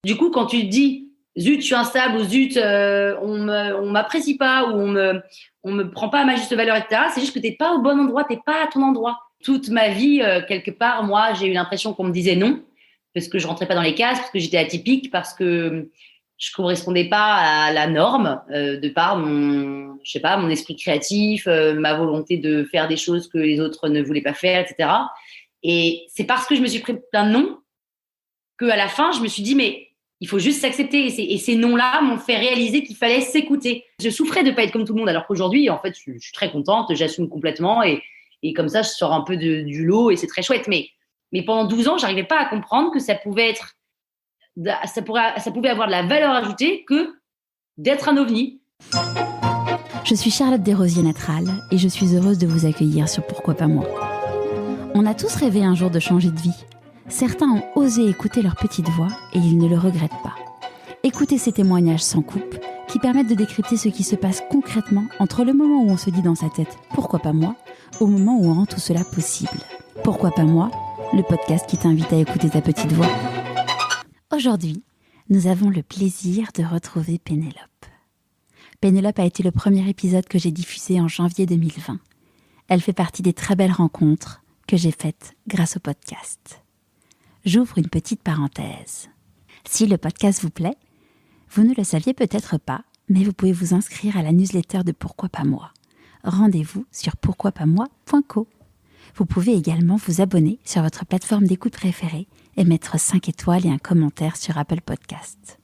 Du coup, quand tu te dis zut, je suis instable ou zut, on m'apprécie pas ou on me prend pas à ma juste valeur, etc. C'est juste que t'es pas au bon endroit, t'es pas à ton endroit. Toute ma vie, quelque part, moi, j'ai eu l'impression qu'on me disait non parce que je rentrais pas dans les cases, parce que j'étais atypique, parce que je correspondais pas à la norme de par mon, je sais pas, mon esprit créatif, ma volonté de faire des choses que les autres ne voulaient pas faire, etc. Et c'est parce que je me suis pris plein de non qu'à la fin, je me suis dit, mais il faut juste s'accepter. Et ces noms-là m'ont fait réaliser qu'il fallait s'écouter. Je souffrais de pas être comme tout le monde, alors qu'aujourd'hui, en fait, je suis très contente, j'assume complètement et comme ça, je sors un peu du lot et c'est très chouette. Mais pendant 12 ans, j'arrivais pas à comprendre que ça pouvait avoir de la valeur ajoutée que d'être un ovni. Je suis Charlotte Desrosiers-Natral et je suis heureuse de vous accueillir sur Pourquoi pas moi. On a tous rêvé un jour de changer de vie. Certains ont osé écouter leur petite voix et ils ne le regrettent pas. Écoutez ces témoignages sans coupe qui permettent de décrypter ce qui se passe concrètement entre le moment où on se dit dans sa tête « Pourquoi pas moi ?», au moment où on rend tout cela possible. Pourquoi pas moi ? Le podcast qui t'invite à écouter ta petite voix. Aujourd'hui, nous avons le plaisir de retrouver Pénélope. Pénélope a été le premier épisode que j'ai diffusé en janvier 2020. Elle fait partie des très belles rencontres que j'ai faites grâce au podcast. J'ouvre une petite parenthèse. Si le podcast vous plaît, vous ne le saviez peut-être pas, mais vous pouvez vous inscrire à la newsletter de Pourquoi pas moi. Rendez-vous sur pourquoipasmoi.co. Vous pouvez également vous abonner sur votre plateforme d'écoute préférée et mettre 5 étoiles et un commentaire sur Apple Podcast.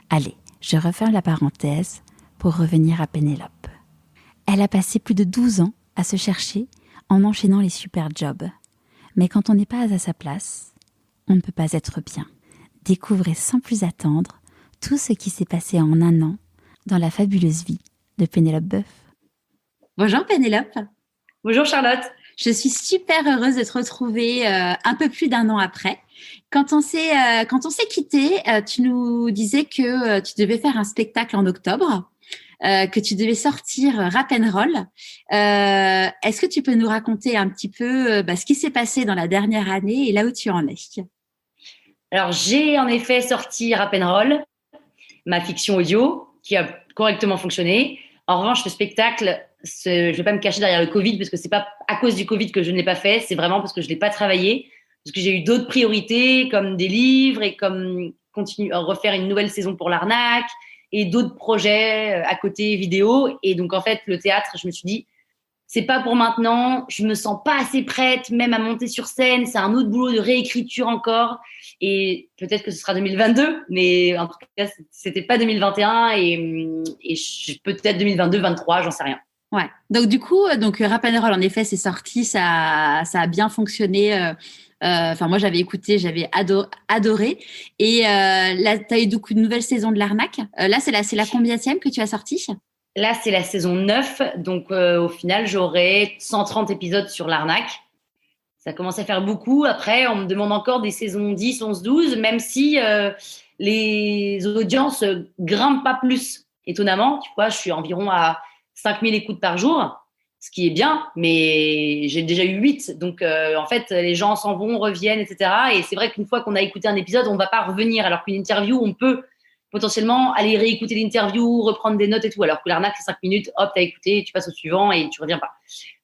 Allez, je referme la parenthèse pour revenir à Pénélope. Elle a passé plus de 12 ans à se chercher en enchaînant les super jobs. Mais quand on n'est pas à sa place, on ne peut pas être bien. Découvrez sans plus attendre tout ce qui s'est passé en un an dans la fabuleuse vie de Pénélope Boeuf. Bonjour Pénélope. Bonjour Charlotte. Je suis super heureuse de te retrouver un peu plus d'un an après. Quand on s'est quitté, tu nous disais que tu devais faire un spectacle en octobre, que tu devais sortir Rap and Roll. Est-ce que tu peux nous raconter un petit peu ce qui s'est passé dans la dernière année et là où tu en es ? Alors, j'ai en effet sorti Rap and Roll, ma fiction audio, qui a correctement fonctionné. En revanche, le spectacle, je ne vais pas me cacher derrière le Covid, parce que ce n'est pas à cause du Covid que je ne l'ai pas fait, c'est vraiment parce que je ne l'ai pas travaillé, parce que j'ai eu d'autres priorités, comme des livres et comme continuer à refaire une nouvelle saison pour l'Arnaque et d'autres projets à côté vidéo. Et donc, en fait, le théâtre, je me suis dit, c'est pas pour maintenant, je me sens pas assez prête même à monter sur scène, c'est un autre boulot de réécriture encore et peut-être que ce sera 2022, mais en tout cas c'était pas 2021 et peut-être 2022, 2023, j'en sais rien. Ouais. Donc du coup, Rap and Roll en effet c'est sorti, ça a bien fonctionné. Moi j'avais écouté, j'avais adoré et là tu as eu donc une nouvelle saison de l'Arnaque. Là c'est la combienième que tu as sortie ? Là, c'est la saison 9, donc au final, j'aurai 130 épisodes sur l'Arnaque. Ça commence à faire beaucoup. Après, on me demande encore des saisons 10, 11, 12, même si les audiences grimpent pas plus. Étonnamment, tu vois, je suis environ à 5000 écoutes par jour, ce qui est bien, mais j'ai déjà eu 8. Donc, en fait, les gens s'en vont, reviennent, etc. Et c'est vrai qu'une fois qu'on a écouté un épisode, on ne va pas revenir, alors qu'une interview, on peut potentiellement aller réécouter l'interview, reprendre des notes et tout, alors que l'arnaque, c'est 5 minutes, hop, t'as écouté, tu passes au suivant et tu reviens pas.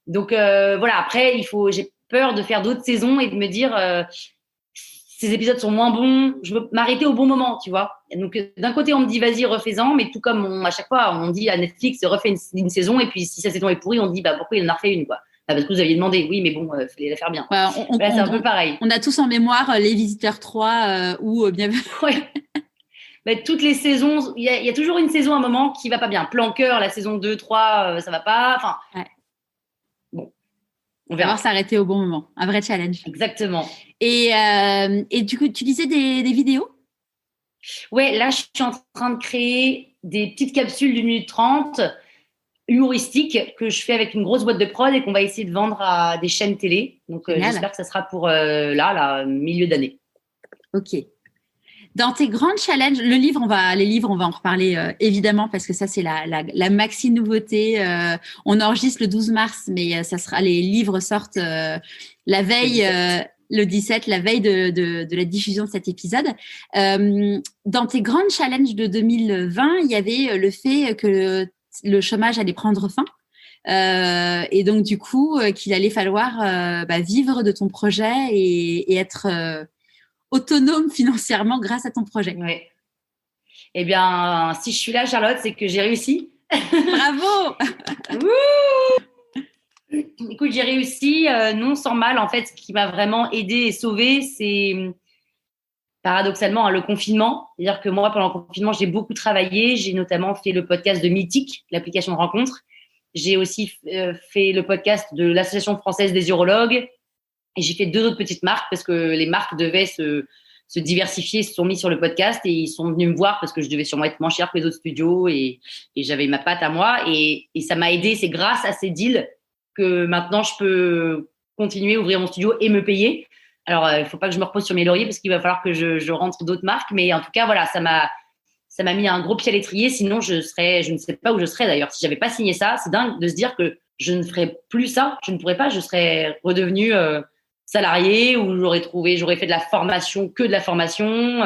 Donc voilà, après, j'ai peur de faire d'autres saisons et de me dire ces épisodes sont moins bons, je veux m'arrêter au bon moment, tu vois. Et donc d'un côté, on me dit vas-y, refais-en, mais tout comme à chaque fois, on dit à Netflix, refais une saison, et puis si sa saison est pourrie, on dit pourquoi il en a refait une, quoi. Parce que vous aviez demandé, oui, mais bon, fallait la faire bien. Là, c'est un peu pareil. On a tous en mémoire Les Visiteurs 3 ou bien. Ouais. Toutes les saisons, il y a toujours une saison à un moment qui va pas bien. Plan cœur, la saison 2, 3, ça va pas. Enfin, ouais. Bon, on verra. Alors s'arrêter au bon moment. Un vrai challenge. Exactement. Et du coup, tu disais des vidéos ? Ouais, là, je suis en train de créer des petites capsules d'1 minute 30 humoristiques que je fais avec une grosse boîte de prod et qu'on va essayer de vendre à des chaînes télé. Donc, j'espère que ça sera pour milieu d'année. Ok. Dans tes grands challenges, les livres, on va en reparler évidemment parce que ça c'est la maxi nouveauté. On enregistre le 12 mars, mais les livres sortent la veille le 17, la veille de la diffusion de cet épisode. Dans tes grands challenges de 2020, il y avait le fait que le chômage allait prendre fin. Et donc, du coup, qu'il allait falloir vivre de ton projet et être autonome financièrement grâce à ton projet. Oui. Eh bien, si je suis là, Charlotte, c'est que j'ai réussi. Bravo. Écoute, j'ai réussi, non sans mal. En fait, ce qui m'a vraiment aidée et sauvée, c'est paradoxalement le confinement. C'est-à-dire que moi, pendant le confinement, j'ai beaucoup travaillé. J'ai notamment fait le podcast de Mythique, l'application de rencontre. J'ai aussi fait le podcast de l'Association française des urologues. Et j'ai fait 2 autres petites marques parce que les marques devaient se diversifier, se sont mis sur le podcast et ils sont venus me voir parce que je devais sûrement être moins cher que les autres studios et j'avais ma patte à moi. Et ça m'a aidé. C'est grâce à ces deals que maintenant je peux continuer à ouvrir mon studio et me payer. Alors, il ne faut pas que je me repose sur mes lauriers parce qu'il va falloir que je rentre d'autres marques. Mais en tout cas, voilà, ça m'a mis un gros pied à l'étrier. Sinon, je ne sais pas où je serais d'ailleurs. Si j'avais pas signé ça, c'est dingue de se dire que je ne ferais plus ça. Je ne pourrais pas. Je serais redevenue salariée ou j'aurais fait de la formation, que de la formation.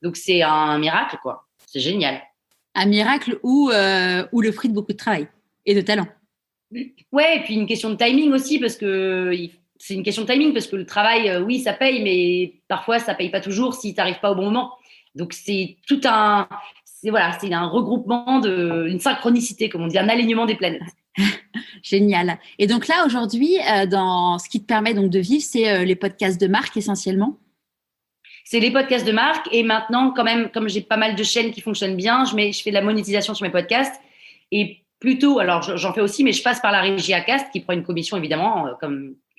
Donc, c'est un miracle, quoi. C'est génial. Un miracle ou le fruit de beaucoup de travail et de talent. Ouais, et puis une question de timing aussi, parce que c'est une question de timing, parce que le travail, oui, ça paye, mais parfois, ça paye pas toujours si tu n'arrives pas au bon moment. Donc, c'est un regroupement, une synchronicité, comme on dit, un alignement des planètes. Génial. Et donc là, aujourd'hui, dans ce qui te permet donc de vivre, c'est les podcasts de marque essentiellement. C'est les podcasts de marque. Et maintenant, quand même, comme j'ai pas mal de chaînes qui fonctionnent bien, je fais de la monétisation sur mes podcasts. Et plutôt, alors j'en fais aussi, mais je passe par la régie Acast qui prend une commission évidemment,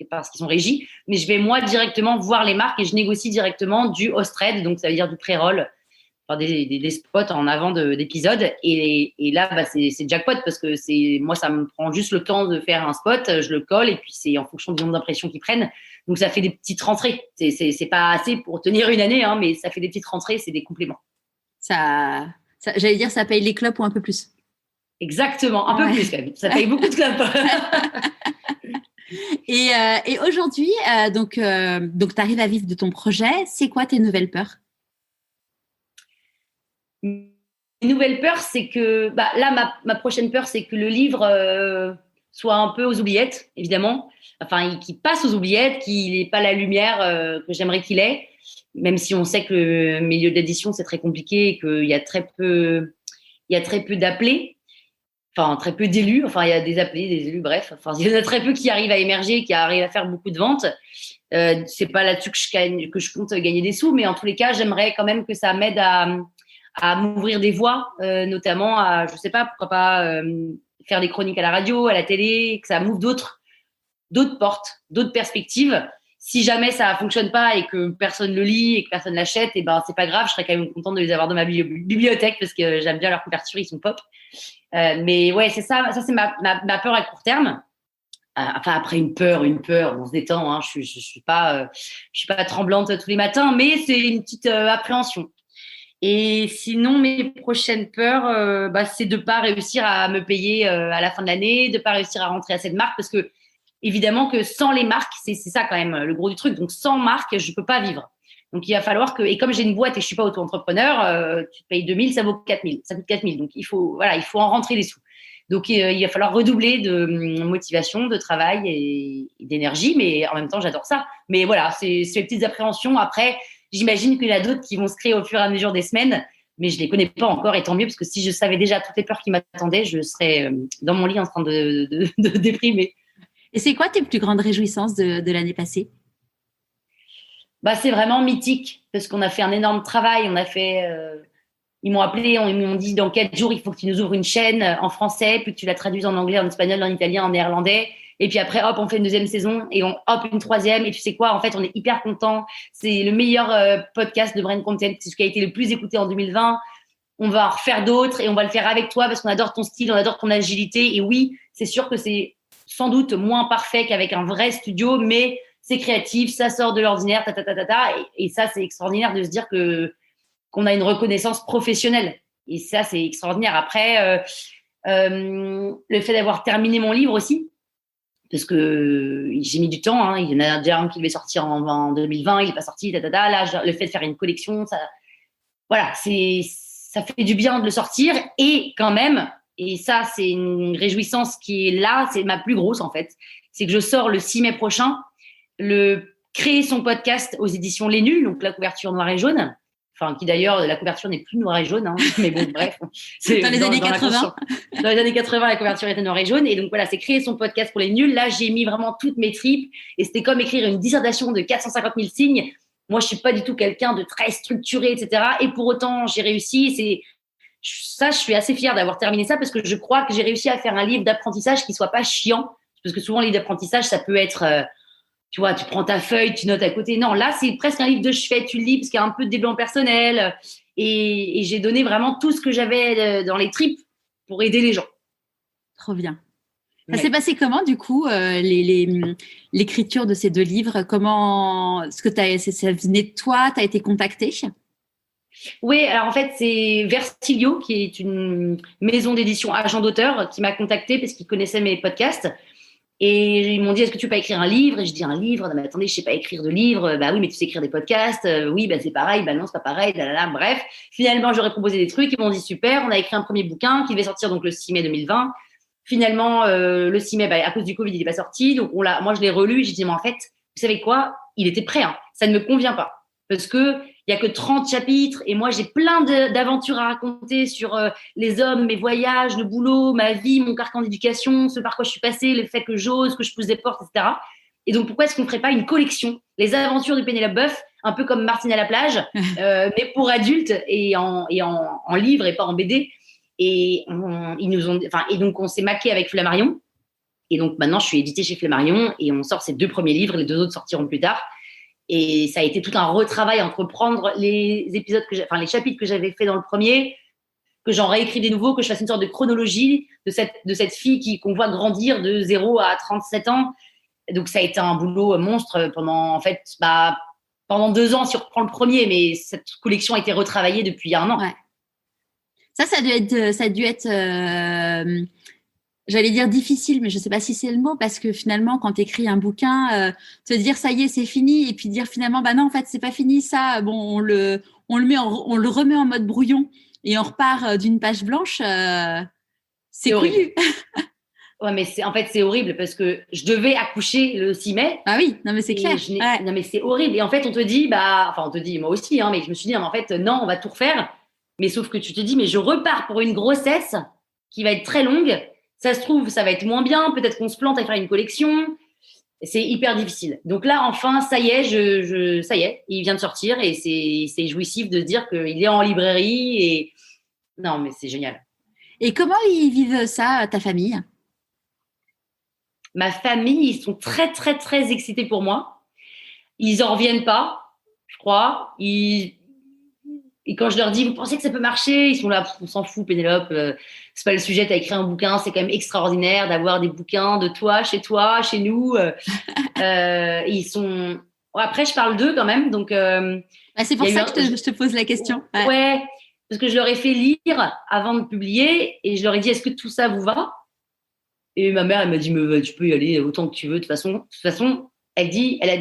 parce qu'ils sont régis. Mais je vais moi directement voir les marques et je négocie directement du host-read, donc ça veut dire du pré-roll, enfin des spots en avant d'épisodes. Et là, c'est jackpot parce que moi, ça me prend juste le temps de faire un spot, je le colle et puis c'est en fonction du nombre d'impressions qu'ils prennent. Donc ça fait des petites rentrées. C'est pas assez pour tenir une année, hein, mais ça fait des petites rentrées, c'est des compléments. Ça, j'allais dire, ça paye les clopes ou un peu plus. Exactement, un peu plus quand même. Ça paye beaucoup de clopes. Et aujourd'hui, donc tu arrives à vivre de ton projet. C'est quoi tes nouvelles peurs? Mes nouvelles peurs, c'est que là, ma prochaine peur, c'est que le livre soit un peu aux oubliettes, évidemment. Enfin, qu'il passe aux oubliettes, qu'il n'ait pas la lumière que j'aimerais qu'il ait, même si on sait que le milieu de l'édition, c'est très compliqué et qu'il y a très peu d'appelés. Enfin, très peu d'élus. Enfin, il y a des appelés, des élus, bref. Enfin, il y en a très peu qui arrivent à émerger, qui arrivent à faire beaucoup de ventes. C'est pas là-dessus que je compte gagner des sous, mais en tous les cas, j'aimerais quand même que ça m'aide à m'ouvrir des voies, notamment à, je sais pas, pourquoi pas faire des chroniques à la radio, à la télé, que ça m'ouvre d'autres portes, d'autres perspectives. Si jamais ça fonctionne pas et que personne le lit et que personne l'achète, et ben c'est pas grave, je serais quand même contente de les avoir dans ma bibliothèque parce que j'aime bien leur couverture, ils sont pop. Mais ouais, c'est ça c'est ma peur à court terme. Enfin après une peur, on se détend. Hein, je suis pas tremblante tous les matins, mais c'est une petite appréhension. Et sinon, mes prochaines peurs, c'est de pas réussir à me payer à la fin de l'année, de pas réussir à rentrer à cette marque, parce que évidemment que sans les marques, c'est ça quand même le gros du truc. Donc sans marque, je peux pas vivre. Donc il va falloir que, et comme j'ai une boîte et je suis pas auto-entrepreneur, tu te payes 2000, ça vaut 4000, ça coûte 4000. Donc il faut en rentrer les sous. Donc il va falloir redoubler de motivation, de travail et d'énergie, mais en même temps j'adore ça. Mais voilà, c'est les petites appréhensions. Après, j'imagine qu'il y en a d'autres qui vont se créer au fur et à mesure des semaines, mais je les connais pas encore et tant mieux parce que si je savais déjà toutes les peurs qui m'attendaient, je serais dans mon lit en train de déprimer. Et c'est quoi tes plus grandes réjouissances de l'année passée? C'est vraiment mythique parce qu'on a fait un énorme travail. On a fait, ils m'ont appelé, ils m'ont dit dans 4 jours il faut que tu nous ouvres une chaîne en français, puis que tu la traduises en anglais, en espagnol, en italien, en néerlandais. Et puis après, hop, on fait une 2e saison et hop, une 3e. Et tu sais quoi, en fait, on est hyper contents. C'est le meilleur podcast de Brain Content. C'est ce qui a été le plus écouté en 2020. On va en refaire d'autres et on va le faire avec toi parce qu'on adore ton style, on adore ton agilité. Et oui, c'est sûr que c'est sans doute moins parfait qu'avec un vrai studio, mais c'est créatif, ça sort de l'ordinaire, et ça, c'est extraordinaire de se dire qu'on a une reconnaissance professionnelle. Et ça, c'est extraordinaire. Après, le fait d'avoir terminé mon livre aussi, parce que j'ai mis du temps. Hein. Il y en a déjà un qui devait sortir en 2020, il n'est pas sorti. Là, le fait de faire une collection, voilà, ça fait du bien de le sortir. Et quand même, et ça, c'est une réjouissance qui est là, c'est ma plus grosse en fait, c'est que je sors le 6 mai prochain, créer son podcast aux éditions Les Nuls, donc la couverture noire et jaune. Enfin, qui d'ailleurs, la couverture n'est plus noire et jaune, hein, mais bon, bref. C'est dans les années 80. Dans les années 80, la couverture était noire et jaune. Et donc, voilà, c'est créer son podcast pour les nuls. Là, j'ai mis vraiment toutes mes tripes. Et c'était comme écrire une dissertation de 450 000 signes. Moi, je suis pas du tout quelqu'un de très structuré, etc. Et pour autant, j'ai réussi. Je suis assez fière d'avoir terminé ça parce que je crois que j'ai réussi à faire un livre d'apprentissage qui soit pas chiant. Parce que souvent, le livre d'apprentissage, ça peut être... tu vois, tu prends ta feuille, tu notes à côté. Non, là, c'est presque un livre de chevet. Tu le lis parce qu'il y a un peu de développement personnel. Et j'ai donné vraiment tout ce que j'avais dans les tripes pour aider les gens. Trop bien. Ça s'est passé comment, du coup, l'écriture de ces 2 livres? Comment est-ce que ça venait de toi? Tu as été contactée? Oui, alors en fait, c'est Versilio, qui est une maison d'édition agent d'auteur, qui m'a contactée parce qu'ils connaissaient mes podcasts. Et ils m'ont dit, est-ce que tu peux pas écrire un livre? Et je dis, un livre? Non, mais attendez, je sais pas écrire de livre. Bah oui, mais tu sais écrire des podcasts. Oui, bah c'est pareil. Bah non, c'est pas pareil. Bref, finalement, j'aurais proposé des trucs. Ils m'ont dit, super. On a écrit un premier bouquin qui devait sortir donc le 6 mai 2020. Finalement, le 6 mai, à cause du Covid, il est pas sorti. Donc moi, je l'ai relu et j'ai dit, mais en fait, vous savez quoi? Il était prêt. Hein. Ça ne me convient pas. Parce que il y a que 30 chapitres et moi, j'ai plein d'aventures à raconter sur les hommes, mes voyages, le boulot, ma vie, mon carcan d'éducation, ce par quoi je suis passée, le fait que j'ose, que je pousse des portes, etc. Et donc, pourquoi est-ce qu'on ne ferait pas une collection? Les aventures de Pénélope Boeuf, un peu comme Martine à la plage, mais pour adultes et en livre et pas en BD. Et donc, on s'est maqué avec Flammarion. Et donc, maintenant, je suis éditée chez Flammarion et on sort ces 2 premiers livres. Les 2 autres sortiront plus tard. Et ça a été tout un retravail entre prendre les chapitres que j'avais fait dans le premier, que j'en réécris des nouveaux, que je fasse une sorte de chronologie de cette fille qu'on voit grandir de 0 à 37 ans. Donc, ça a été un boulot monstre pendant 2 ans si on reprend le premier, mais cette collection a été retravaillée depuis 1 an. Ouais. Ça a dû être j'allais dire difficile, mais je ne sais pas si c'est le mot, parce que finalement, quand tu écris un bouquin, te dire ça y est, c'est fini, et puis dire finalement, bah non, en fait, c'est pas fini, ça. Bon, on le remet en mode brouillon et on repart d'une page blanche. C'est horrible. Ouais, mais c'est horrible parce que je devais accoucher le 6 mai. Ah oui, non, mais c'est clair. Ouais. Non, mais c'est horrible. Et en fait, on te dit, moi aussi, hein, mais je me suis dit, en fait, non, on va tout refaire. Mais sauf que tu te dis, mais je repars pour une grossesse qui va être très longue. Ça se trouve, ça va être moins bien. Peut-être qu'on se plante à faire une collection. C'est hyper difficile. Donc là, enfin, ça y est, ça y est, il vient de sortir et c'est jouissif de se dire qu'il est en librairie. Et non, mais c'est génial. Et comment ils vivent ça, ta famille? Ma famille, ils sont très, très, très excités pour moi. Ils en reviennent pas, je crois. Et quand je leur dis, vous pensez que ça peut marcher? Ils sont là, on s'en fout, Pénélope. C'est pas le sujet, tu as écrit un bouquin. C'est quand même extraordinaire d'avoir des bouquins de toi, chez nous. Ils sont... Après, je parle d'eux quand même. Donc, c'est pour ça que je te pose la question. Ouais, parce que je leur ai fait lire avant de publier et je leur ai dit, est-ce que tout ça vous va? Et ma mère, elle m'a dit, mais tu peux y aller autant que tu veux. De toute façon, elle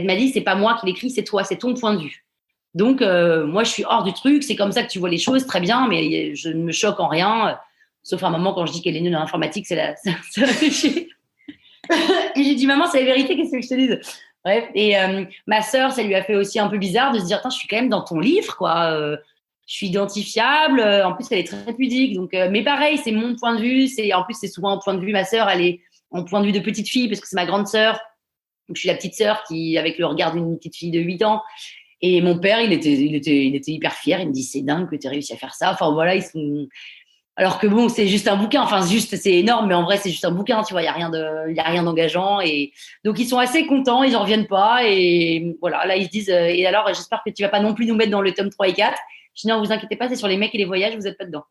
m'a dit, c'est pas moi qui l'écris, c'est toi, c'est ton point de vue. Donc, moi, je suis hors du truc. C'est comme ça que tu vois les choses, très bien, mais je ne me choque en rien. Sauf à un moment, quand je dis qu'elle est nulle en informatique, ça fait chier. Et j'ai dit, maman, c'est la vérité, qu'est-ce que je te dise? Bref. Et ma sœur, ça lui a fait aussi un peu bizarre de se dire, je suis quand même dans ton livre, quoi. Je suis identifiable. En plus, elle est très pudique. Donc, mais pareil, c'est mon point de vue. En plus, c'est souvent un point de vue. Ma sœur, elle est en point de vue de petite fille parce que c'est ma grande sœur. Donc, je suis la petite sœur qui, avec le regard d'une petite fille de 8 ans. Et mon père, il était hyper fier. Il me dit, c'est dingue que tu aies réussi à faire ça. Enfin, voilà, ils sont... Alors que bon, c'est juste un bouquin. Enfin, c'est énorme, mais en vrai, c'est juste un bouquin. Tu vois, il y a rien d'engageant. Et donc, ils sont assez contents. Ils en reviennent pas. Et voilà, là, ils se disent, et alors, j'espère que tu vas pas non plus nous mettre dans le tome 3 et 4. Je dis non, vous inquiétez pas, c'est sur les mecs et les voyages, vous n'êtes pas dedans.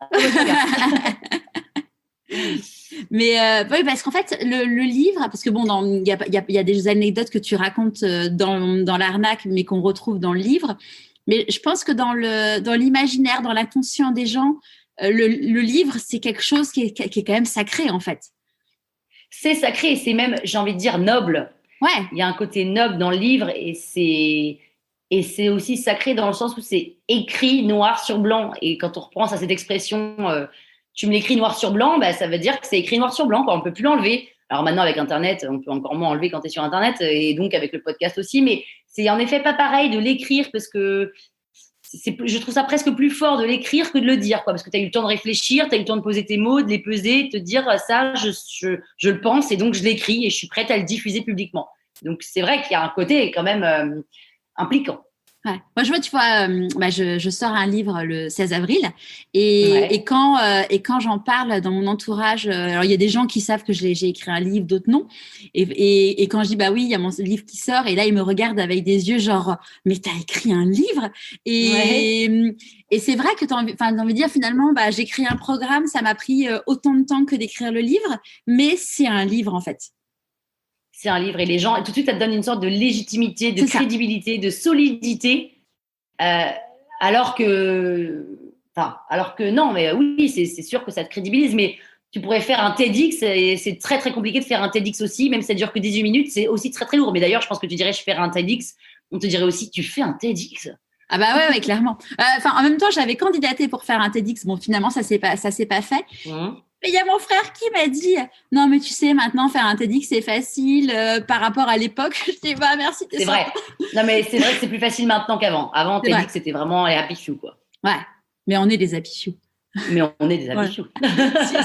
Mais oui, parce qu'en fait, le livre, parce que bon, il y a des anecdotes que tu racontes dans l'arnaque, mais qu'on retrouve dans le livre. Mais je pense que dans l'imaginaire, dans l'inconscient des gens, le livre, c'est quelque chose qui est quand même sacré, en fait. c'est sacré, c'est même, j'ai envie de dire, noble. Ouais. Il y a un côté noble dans le livre et c'est aussi sacré dans le sens où c'est écrit noir sur blanc. Et quand on reprend à cette expression, tu me l'écris noir sur blanc, bah, ça veut dire que c'est écrit noir sur blanc, quoi. On ne peut plus l'enlever. Alors maintenant, avec Internet, on peut encore moins enlever quand tu es sur Internet, et donc avec le podcast aussi. Mais c'est en effet pas pareil de l'écrire parce que je trouve ça presque plus fort de l'écrire que de le dire, quoi, parce que tu as eu le temps de réfléchir, tu as eu le temps de poser tes mots, de les peser, de te dire ça, je le pense et donc je l'écris et je suis prête à le diffuser publiquement. Donc c'est vrai qu'il y a un côté quand même impliquant. Ouais. Moi, je vois, tu vois, je sors un livre le 16 avril et quand j'en parle dans mon entourage, alors il y a des gens qui savent que j'ai écrit un livre, d'autres non. Et quand je dis, bah oui, il y a mon livre qui sort et là, ils me regardent avec des yeux genre, mais t'as écrit un livre? Et c'est vrai que t'as envie de dire finalement, bah, j'écris un programme, ça m'a pris autant de temps que d'écrire le livre, mais c'est un livre en fait. C'est un livre et les gens, tout de suite, ça te donne une sorte de légitimité, de crédibilité, de solidité, alors que non, mais oui, c'est sûr que ça te crédibilise, mais tu pourrais faire un TEDx et c'est très, très compliqué de faire un TEDx aussi, même si ça dure que 18 minutes, c'est aussi très, très lourd. Mais d'ailleurs, je pense que tu dirais, je fais un TEDx, on te dirait aussi, tu fais un TEDx. Ah bah ouais, clairement. En même temps, j'avais candidaté pour faire un TEDx. Bon, finalement, ça s'est pas fait. Mais il y a mon frère qui m'a dit « Non, mais tu sais, maintenant, faire un TEDx, c'est facile par rapport à l'époque. » Je dis « Bah, merci. » C'est vrai. Non, mais c'est vrai que c'est plus facile maintenant qu'avant. Avant, TEDx, c'était vraiment les happy few, quoi. Ouais, mais on est des happy few. Mais on est des happy few.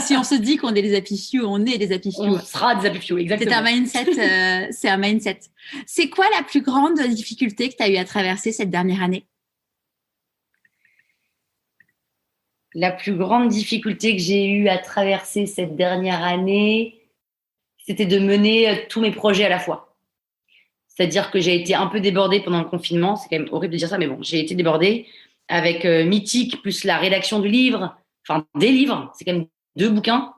Si on se dit qu'on est des happy few, on est des happy few. On sera des happy few, exactement. C'est un mindset. C'est quoi la plus grande difficulté que tu as eu à traverser cette dernière année? La plus grande difficulté que j'ai eu à traverser cette dernière année, c'était de mener tous mes projets à la fois. C'est-à-dire que j'ai été un peu débordée pendant le confinement. C'est quand même horrible de dire ça, mais bon, j'ai été débordée avec Mythique, plus la rédaction du livre, enfin des livres, c'est quand même 2 bouquins,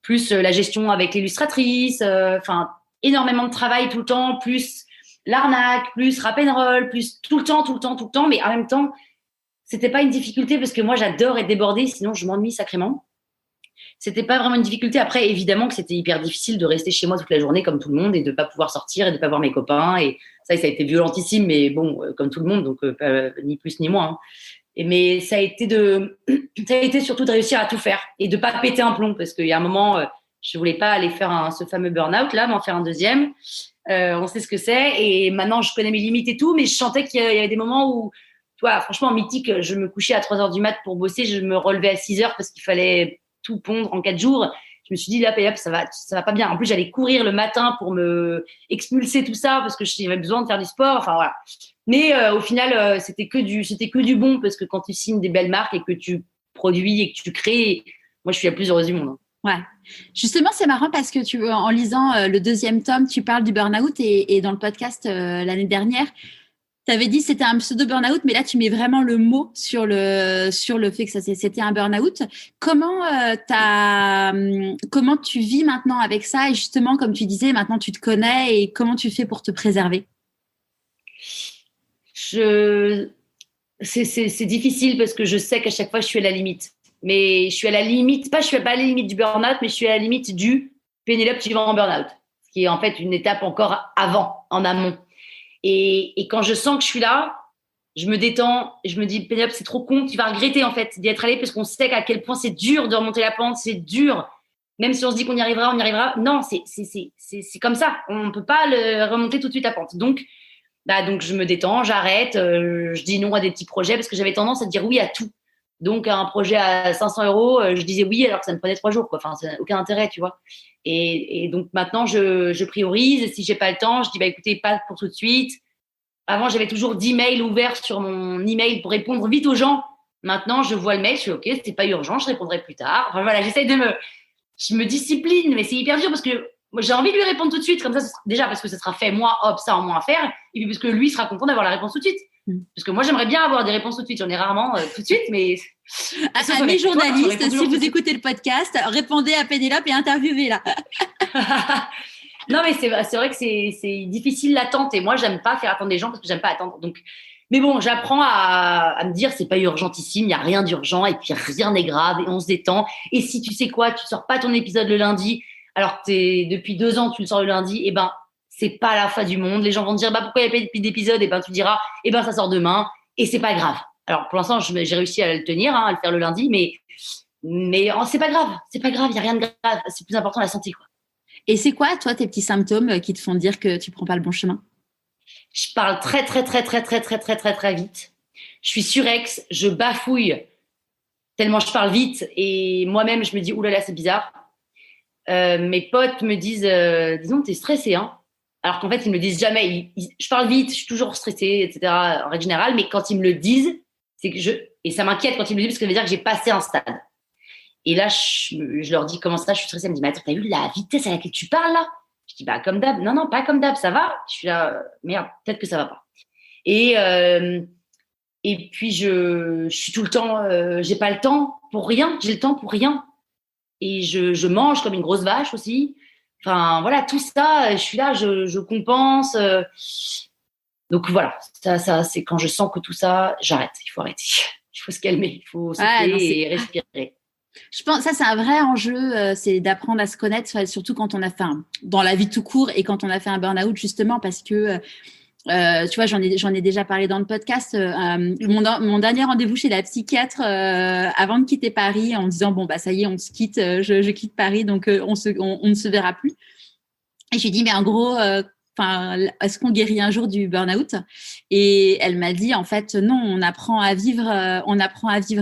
plus la gestion avec l'illustratrice, enfin énormément de travail tout le temps, plus l'arnaque, plus rap and roll, plus tout le temps, mais en même temps, c'était pas une difficulté parce que moi, j'adore être débordée, sinon je m'ennuie sacrément. C'était pas vraiment une difficulté. Après, évidemment que c'était hyper difficile de rester chez moi toute la journée comme tout le monde et de pas pouvoir sortir et de pas voir mes copains. Et ça a été violentissime, mais bon, comme tout le monde, donc ni plus ni moins. Hein. Mais ça a été surtout de réussir à tout faire et de pas péter un plomb parce qu'il y a un moment, je voulais pas aller faire ce fameux burn-out là, mais en faire un deuxième. On sait ce que c'est et maintenant je connais mes limites et tout, mais je sentais qu'il y avait des moments où toi, franchement, Mythique, je me couchais à 3h du mat pour bosser, je me relevais à 6h parce qu'il fallait tout pondre en 4 jours. Je me suis dit, là, ça va pas bien. En plus, j'allais courir le matin pour me expulser tout ça parce que j'avais besoin de faire du sport. Enfin, voilà. Mais au final, c'était que du bon parce que quand tu signes des belles marques et que tu produis et que tu crées, moi, je suis la plus heureuse du monde. Ouais. Justement, c'est marrant parce que en lisant le 2e tome, tu parles du burn-out et dans le podcast l'année dernière, tu avais dit que c'était un pseudo burn-out, mais là, tu mets vraiment le mot sur le fait que c'était un burn-out. Comment tu vis maintenant avec ça? Et justement, comme tu disais, maintenant, tu te connais et comment tu fais pour te préserver? C'est difficile parce que je sais qu'à chaque fois, je suis à la limite. Mais je suis à la limite, je suis pas à la limite du burn-out, mais je suis à la limite du Pénélope, tu vas en burn-out. Ce qui est en fait une étape encore avant, en amont. Et quand je sens que je suis là, je me détends et je me dis, Pénélope, c'est trop con, tu vas regretter en fait d'y être allée parce qu'on sait à quel point c'est dur de remonter la pente, c'est dur. Même si on se dit qu'on y arrivera, on y arrivera. Non, c'est comme ça. On ne peut pas remonter tout de suite la pente. Donc je me détends, j'arrête, je dis non à des petits projets parce que j'avais tendance à dire oui à tout. Donc, un projet à 500 €, je disais oui alors que ça me prenait 3 jours, quoi. Enfin, ça n'a aucun intérêt, tu vois. Et donc, maintenant, je priorise. Si j'ai pas le temps, je dis, écoutez, pas pour tout de suite. Avant, j'avais toujours 10 mails ouverts sur mon email pour répondre vite aux gens. Maintenant, je vois le mail, je suis OK, c'est pas urgent, je répondrai plus tard. Enfin, voilà, je me discipline, mais c'est hyper dur parce que moi, j'ai envie de lui répondre tout de suite. Comme ça, déjà parce que ça sera fait, moi, hop, ça en moins à faire. Et puis, parce que lui sera content d'avoir la réponse tout de suite. Parce que moi, j'aimerais bien avoir des réponses tout de suite. J'en ai rarement tout de suite, mais... Amis journalistes, si vous écoutez le podcast, répondez à Pénélope et interviewez-la. Non, mais c'est vrai que c'est difficile l'attente. Et moi, j'aime pas faire attendre les gens parce que j'aime pas attendre. Donc, mais bon, j'apprends à me dire, c'est pas urgentissime, il y a rien d'urgent et puis rien n'est grave et on se détend. Et si tu sais quoi, tu sors pas ton épisode le lundi, alors que depuis 2 ans, tu le sors le lundi, et ben, c'est pas la fin du monde. Les gens vont te dire, bah, pourquoi il n'y a pas d'épisode? Et ben, tu diras, et ben, ça sort demain, et c'est pas grave. Alors, pour l'instant, j'ai réussi à le tenir, à le faire le lundi, mais oh, c'est pas grave, il n'y a rien de grave. C'est plus important la santé, quoi. Et c'est quoi, toi, tes petits symptômes qui te font dire que tu prends pas le bon chemin? Je parle très, très, très, très, très, très, très, très, très vite. Je suis surex, je bafouille tellement je parle vite, et moi-même, je me dis, oulala, c'est bizarre. Mes potes me disent, disons, t'es stressée, hein. Alors qu'en fait, ils me disent jamais. Je parle vite, je suis toujours stressée, etc. En règle générale, mais quand ils me le disent, c'est que et ça m'inquiète quand ils me le disent parce que ça veut dire que j'ai passé un stade. Et là, je leur dis comment ça, je suis stressée. Elle me dit, mais attends, t'as vu la vitesse à laquelle tu parles là? Je dis, bah comme d'hab. Non, non, pas comme d'hab, ça va. Je suis là, merde, peut-être que ça va pas. Et puis je suis tout le temps, j'ai pas le temps pour rien, j'ai le temps pour rien. Et je mange comme une grosse vache aussi. Enfin, voilà, tout ça, je suis là, je compense. Donc voilà, ça, c'est quand je sens que tout ça, j'arrête. Il faut arrêter. Il faut se calmer, il faut souffler et respirer. Je pense ça, c'est un vrai enjeu, c'est d'apprendre à se connaître, surtout quand on a fait dans la vie tout court et quand on a fait un burn-out, justement, parce que tu vois, j'en ai déjà parlé dans le podcast. Mon dernier rendez-vous chez la psychiatre avant de quitter Paris, en disant bon bah ça y est, on se quitte, je quitte Paris, donc on ne se verra plus. Et je lui ai dit mais en gros, est-ce qu'on guérit un jour du burn-out? Et elle m'a dit en fait non, on apprend à vivre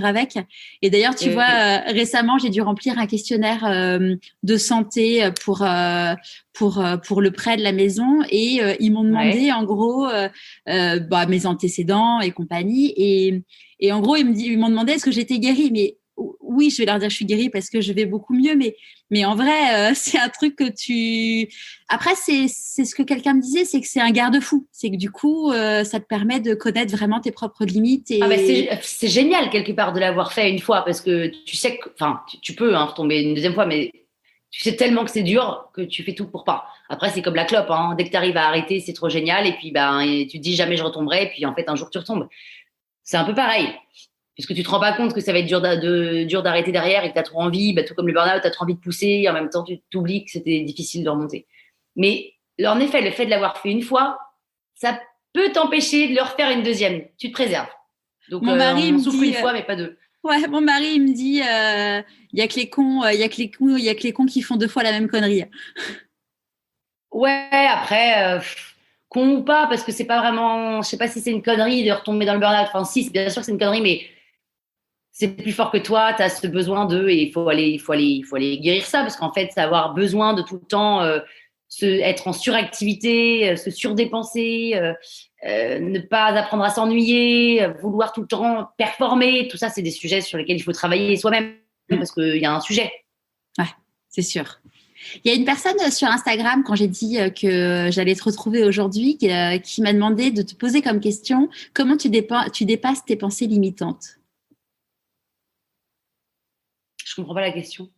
avec. Et d'ailleurs tu vois, récemment j'ai dû remplir un questionnaire de santé pour le prêt de la maison, et ils m'ont demandé en gros mes antécédents et compagnie, et en gros ils m'ont demandé est-ce que j'étais guérie, mais oui, je vais leur dire que je suis guérie parce que je vais beaucoup mieux, mais en vrai, c'est un truc que tu... Après, c'est ce que quelqu'un me disait, c'est que c'est un garde-fou. C'est que du coup, ça te permet de connaître vraiment tes propres limites. Et... Ah bah c'est génial quelque part de l'avoir fait une fois, parce que tu sais que... Enfin, tu peux retomber une deuxième fois, mais tu sais tellement que c'est dur que tu fais tout pour pas. Après, c'est comme la clope, hein. Dès que tu arrives à arrêter, c'est trop génial. Et puis, tu te dis jamais je retomberai. Et puis, en fait, un jour, tu retombes. C'est un peu pareil. Puisque tu te rends pas compte que ça va être dur d'arrêter derrière et que tu as trop envie, tout comme le burn-out, tu as trop envie de pousser, et en même temps, tu t'oublies que c'était difficile de remonter. Mais en effet, le fait de l'avoir fait une fois, ça peut t'empêcher de le refaire une deuxième. Tu te préserves. Donc, mon mari on souffre une fois, mais pas deux. Ouais, mon mari, il me dit, y a que les cons, il y a que les cons qui font 2 fois la même connerie. Ouais, après, con ou pas, parce que c'est pas vraiment, je sais pas si c'est une connerie de retomber dans le burn-out. Enfin, si, bien sûr que c'est une connerie, mais c'est plus fort que toi, tu as ce besoin d'eux, et il faut aller guérir ça, parce qu'en fait, c'est avoir besoin de tout le temps être en suractivité, se surdépenser, ne pas apprendre à s'ennuyer, vouloir tout le temps performer. Tout ça, c'est des sujets sur lesquels il faut travailler soi-même, parce qu'il y a un sujet. Ouais, c'est sûr. Il y a une personne sur Instagram, quand j'ai dit que j'allais te retrouver aujourd'hui, qui m'a demandé de te poser comme question comment tu dépasses tes pensées limitantes. Je comprends pas la question.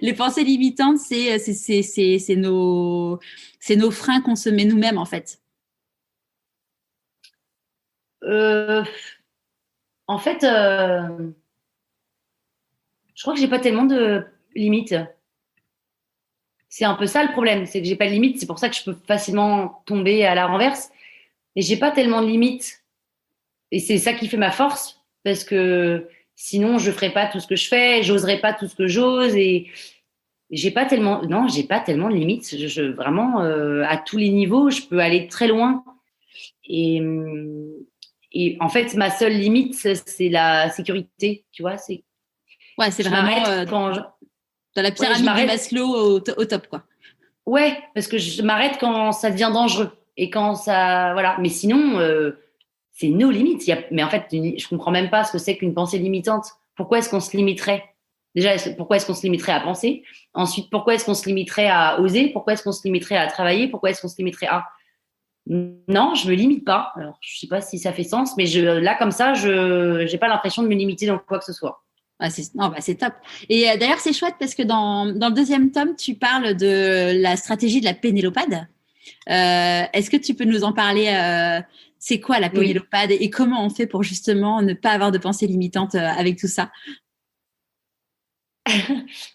Les pensées limitantes, c'est nos freins qu'on se met nous-mêmes, en fait. En fait, je crois que j'ai pas tellement de limites. C'est un peu ça le problème, c'est que j'ai pas de limites. C'est pour ça que je peux facilement tomber à la renverse. Et j'ai pas tellement de limites. Et c'est ça qui fait ma force, parce que sinon je ferais pas tout ce que je fais, j'oserais pas tout ce que j'ose, et j'ai pas tellement de limites. Vraiment à tous les niveaux, je peux aller très loin. Et en fait, ma seule limite, c'est la sécurité, tu vois. C'est vraiment dans la pyramide de Maslow au top, quoi. Ouais, parce que je m'arrête quand ça devient dangereux, et quand ça, voilà. Mais sinon, c'est nos limites. Mais en fait, je comprends même pas ce que c'est qu'une pensée limitante. Pourquoi est-ce qu'on se limiterait? Déjà, pourquoi est-ce qu'on se limiterait à penser? Ensuite, pourquoi est-ce qu'on se limiterait à oser? Pourquoi est-ce qu'on se limiterait à travailler? Pourquoi est-ce qu'on se limiterait à... Non, je me limite pas. Alors, je sais pas si ça fait sens, mais là, comme ça, je n'ai pas l'impression de me limiter dans quoi que ce soit. Ah, c'est top. Et d'ailleurs, c'est chouette parce que dans le deuxième tome, tu parles de la stratégie de la Pénélopade. Est-ce que tu peux nous en parler? C'est quoi la Pénélopade et comment on fait pour justement ne pas avoir de pensée limitante avec tout ça?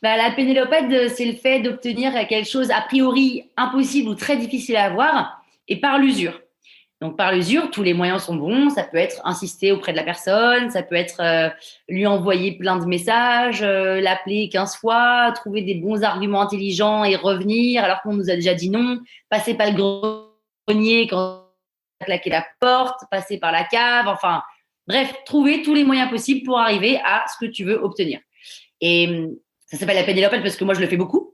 Bah, la pénélopade, c'est le fait d'obtenir quelque chose a priori impossible ou très difficile à avoir et par l'usure. Donc, par l'usure, tous les moyens sont bons. Ça peut être insister auprès de la personne, ça peut être lui envoyer plein de messages, l'appeler 15 fois, trouver des bons arguments intelligents et revenir alors qu'on nous a déjà dit non, passer par le grenier quand on a claqué la porte, passer par la cave, enfin, bref, trouver tous les moyens possibles pour arriver à ce que tu veux obtenir. Et ça s'appelle la pénélopade parce que moi, je le fais beaucoup.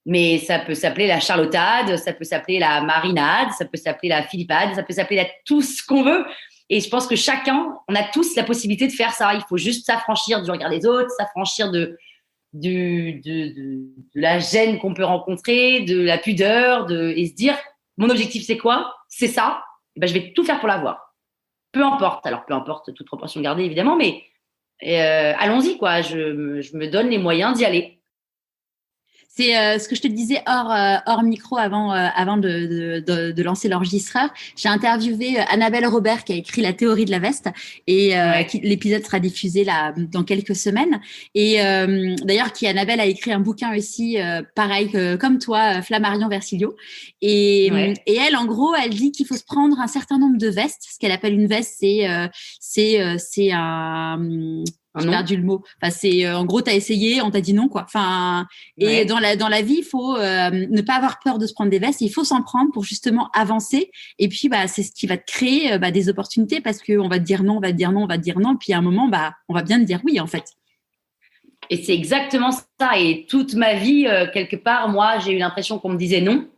Mais ça peut s'appeler la charlotade, ça peut s'appeler la marinade, ça peut s'appeler la philippade, ça peut s'appeler tout ce qu'on veut. Et je pense que chacun, on a tous la possibilité de faire ça. Il faut juste s'affranchir du regard des autres, s'affranchir de la gêne qu'on peut rencontrer, de la pudeur, et se dire, mon objectif, c'est quoi? C'est ça. Et ben, je vais tout faire pour l'avoir. Peu importe. Alors, peu importe, toute proportion gardée, évidemment, mais allons-y, quoi. Je me donne les moyens d'y aller. C'est ce que je te disais hors micro avant de lancer l'enregistreur. J'ai interviewé Annabelle Robert qui a écrit La théorie de la veste et l'épisode sera diffusé là dans quelques semaines. Et d'ailleurs, Annabelle a écrit un bouquin aussi, pareil comme toi, Flammarion Versilio. Et elle, en gros, elle dit qu'il faut se prendre un certain nombre de vestes. Ce qu'elle appelle une veste, c'est un j'ai perdu le mot. Enfin, c'est en gros, t'as essayé, on t'a dit non, quoi. Enfin, et dans la vie, il faut ne pas avoir peur de se prendre des vestes. Il faut s'en prendre pour justement avancer. Et puis, c'est ce qui va te créer des opportunités parce que on va te dire non, on va te dire non, on va te dire non. Puis à un moment, on va bien te dire oui, en fait. Et c'est exactement ça. Et toute ma vie, quelque part, moi, j'ai eu l'impression qu'on me disait non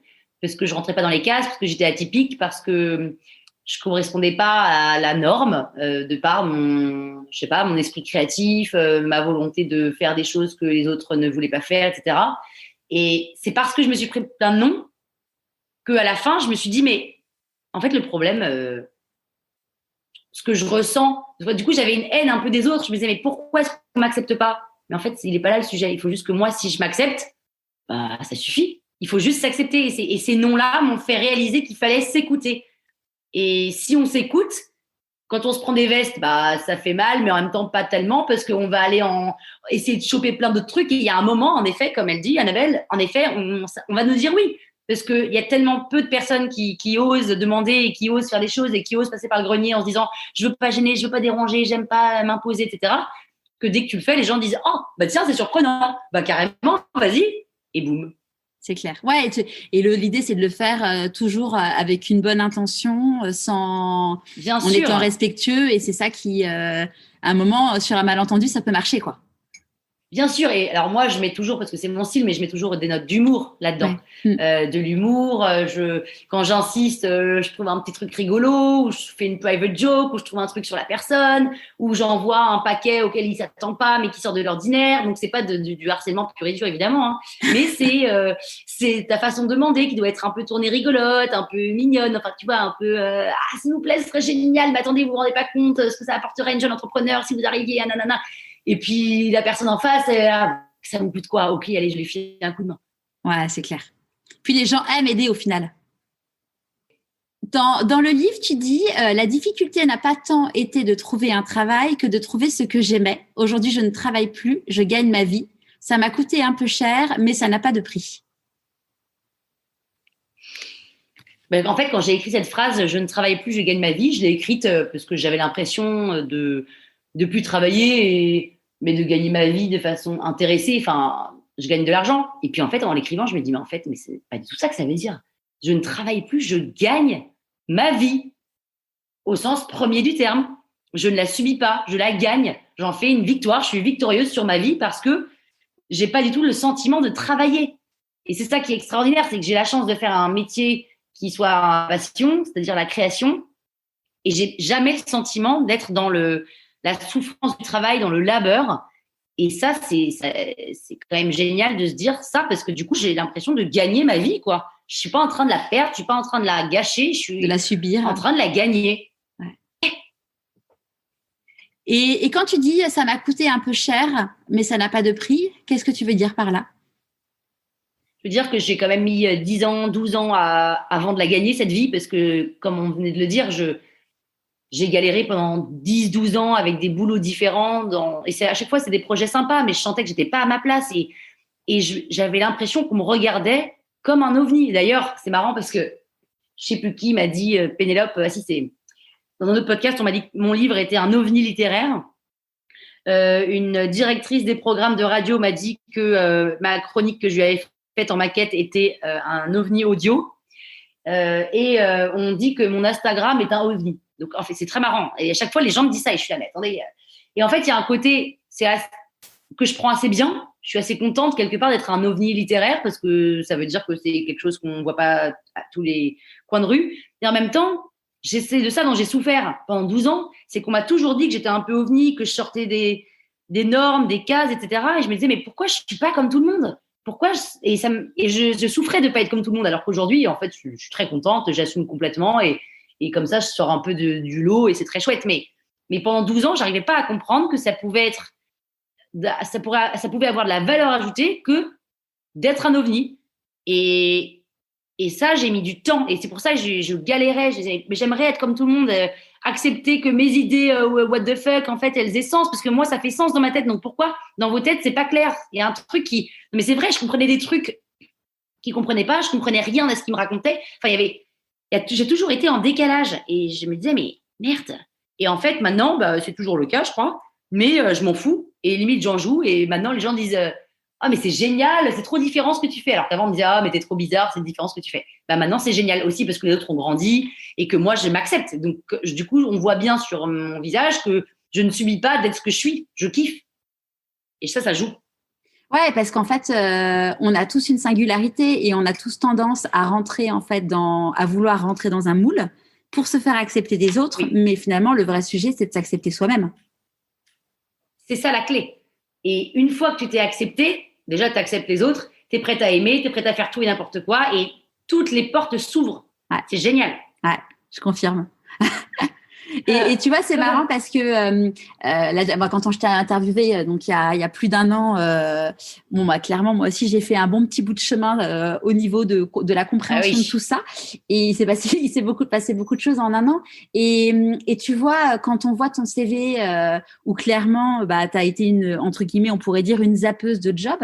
parce que je rentrais pas dans les cases, parce que j'étais atypique, parce que je correspondais pas à la norme de par mon esprit créatif, ma volonté de faire des choses que les autres ne voulaient pas faire, etc. Et c'est parce que je me suis pris plein de non qu'à la fin, je me suis dit, mais en fait, le problème, ce que je ressens, du coup, j'avais une haine un peu des autres. Je me disais, mais pourquoi est-ce qu'on m'accepte pas? Mais en fait, il n'est pas là le sujet. Il faut juste que moi, si je m'accepte, ça suffit. Il faut juste s'accepter. Et ces noms-là m'ont fait réaliser qu'il fallait s'écouter. Et si on s'écoute, quand on se prend des vestes, ça fait mal, mais en même temps pas tellement parce qu'on va aller essayer de choper plein d'autres trucs. Et il y a un moment, en effet, comme elle dit, Annabelle, en effet, on va nous dire oui. Parce qu'il y a tellement peu de personnes qui osent demander et qui osent faire des choses et qui osent passer par le grenier en se disant je veux pas gêner, je veux pas déranger, j'aime pas m'imposer, etc. Que dès que tu le fais, les gens disent oh, tiens, c'est surprenant. Carrément, vas-y. Et boum. C'est clair. Ouais, et l'idée, c'est de le faire toujours avec une bonne intention, en étant respectueux. Et c'est ça qui, à un moment, sur un malentendu, ça peut marcher, quoi. Bien sûr. Et alors moi, je mets toujours, parce que c'est mon style, mais je mets toujours des notes d'humour là-dedans. Ouais. De l'humour. Quand j'insiste, je trouve un petit truc rigolo, ou je fais une private joke, ou je trouve un truc sur la personne, ou j'envoie un paquet auquel il ne s'attend pas, mais qui sort de l'ordinaire. Donc, c'est pas du harcèlement pur et dur, évidemment. Hein. Mais c'est ta façon de demander qui doit être un peu tournée rigolote, un peu mignonne. Enfin, tu vois, un peu s'il vous plaît, ce serait génial, mais attendez, vous vous rendez pas compte ce que ça apporterait à une jeune entrepreneur si vous arriviez à nanana. Et puis, la personne en face, ça me coûte quoi? Ok, allez, je lui file un coup de main. Ouais, c'est clair. Puis, les gens aiment aider au final. Dans le livre, tu dis la difficulté n'a pas tant été de trouver un travail que de trouver ce que j'aimais. Aujourd'hui, je ne travaille plus, je gagne ma vie. Ça m'a coûté un peu cher, mais ça n'a pas de prix. En fait, quand j'ai écrit cette phrase, je ne travaille plus, je gagne ma vie, je l'ai écrite parce que j'avais l'impression de plus travailler mais de gagner ma vie de façon intéressée. Enfin, je gagne de l'argent. Et puis, en fait, en l'écrivant, je me dis, mais c'est pas du tout ça que ça veut dire. Je ne travaille plus, je gagne ma vie au sens premier du terme. Je ne la subis pas, je la gagne. J'en fais une victoire, je suis victorieuse sur ma vie parce que j'ai pas du tout le sentiment de travailler. Et c'est ça qui est extraordinaire, c'est que j'ai la chance de faire un métier qui soit une passion, c'est-à-dire la création. Et j'ai jamais le sentiment d'être dans la souffrance du travail, dans le labeur. Et ça, c'est quand même génial de se dire ça parce que du coup, j'ai l'impression de gagner ma vie, quoi. Je suis pas en train de la perdre, je suis pas en train de la gâcher, je suis de la subir, en train de la gagner. Ouais. Et quand tu dis ça m'a coûté un peu cher, mais ça n'a pas de prix, qu'est-ce que tu veux dire par là? Je veux dire que j'ai quand même mis 10 ans, 12 ans avant de la gagner, cette vie, parce que, comme on venait de le dire, j'ai galéré pendant 10-12 ans avec des boulots différents. Et à chaque fois, c'est des projets sympas, mais je sentais que j'étais pas à ma place. Et j'avais l'impression qu'on me regardait comme un ovni. D'ailleurs, c'est marrant parce que je sais plus qui m'a dit, Pénélope, si c'est dans un autre podcast, on m'a dit que mon livre était un ovni littéraire. Une directrice des programmes de radio m'a dit que ma chronique que je lui avais faite en maquette était un ovni audio. On dit que mon Instagram est un ovni. Donc, en fait, c'est très marrant. Et à chaque fois, les gens me disent ça et je suis là, mais attendez. Et en fait, il y a un côté que je prends assez bien. Je suis assez contente, quelque part, d'être un ovni littéraire parce que ça veut dire que c'est quelque chose qu'on ne voit pas à tous les coins de rue. Et en même temps, c'est de ça dont j'ai souffert pendant 12 ans. C'est qu'on m'a toujours dit que j'étais un peu ovni, que je sortais des normes, des cases, etc. Et je me disais, mais pourquoi je ne suis pas comme tout le monde ? Pourquoi je souffrais de ne pas être comme tout le monde, alors qu'aujourd'hui, en fait, je suis très contente, j'assume complètement et comme ça, je sors un peu du lot et c'est très chouette. Mais pendant 12 ans, je n'arrivais pas à comprendre que ça pouvait avoir de la valeur ajoutée que d'être un ovni. Et ça, j'ai mis du temps. Et c'est pour ça que je galérais. Mais j'aimerais être comme tout le monde, accepter que mes idées, what the fuck, en fait, elles aient sens. Parce que moi, ça fait sens dans ma tête. Donc pourquoi dans vos têtes, c'est pas clair ? Il y a un truc qui… Mais c'est vrai, je comprenais des trucs qu'ils ne comprenaient pas. Je comprenais rien à ce qu'ils me racontaient. Enfin, j'ai toujours été en décalage. Et je me disais, mais merde. Et en fait, maintenant, c'est toujours le cas, je crois. Mais je m'en fous. Et limite, j'en joue. Et maintenant, les gens disent… ah, mais c'est génial, c'est trop différent ce que tu fais. Alors qu'avant, on me disait, ah, mais t'es trop bizarre, c'est différent ce que tu fais. Maintenant, c'est génial aussi parce que les autres ont grandi et que moi, je m'accepte. Donc, du coup, on voit bien sur mon visage que je ne subis pas d'être ce que je suis. Je kiffe. Et ça joue. Ouais, parce qu'en fait, on a tous une singularité et on a tous tendance à rentrer, en fait, à vouloir rentrer dans un moule pour se faire accepter des autres. Oui. Mais finalement, le vrai sujet, c'est de s'accepter soi-même. C'est ça la clé. Et une fois que tu t'es accepté, déjà, tu acceptes les autres, tu es prête à aimer, tu es prête à faire tout et n'importe quoi et toutes les portes s'ouvrent. Ouais. C'est génial. Ouais, je confirme. Et tu vois, c'est marrant parce que quand je t'ai interviewé, donc il y a plus d'1 an, clairement, moi aussi, j'ai fait un bon petit bout de chemin au niveau de la compréhension de tout ça. Et il s'est passé beaucoup de choses en 1 an. Et tu vois, quand on voit ton CV où clairement, tu as été entre guillemets, on pourrait dire une zappeuse de job.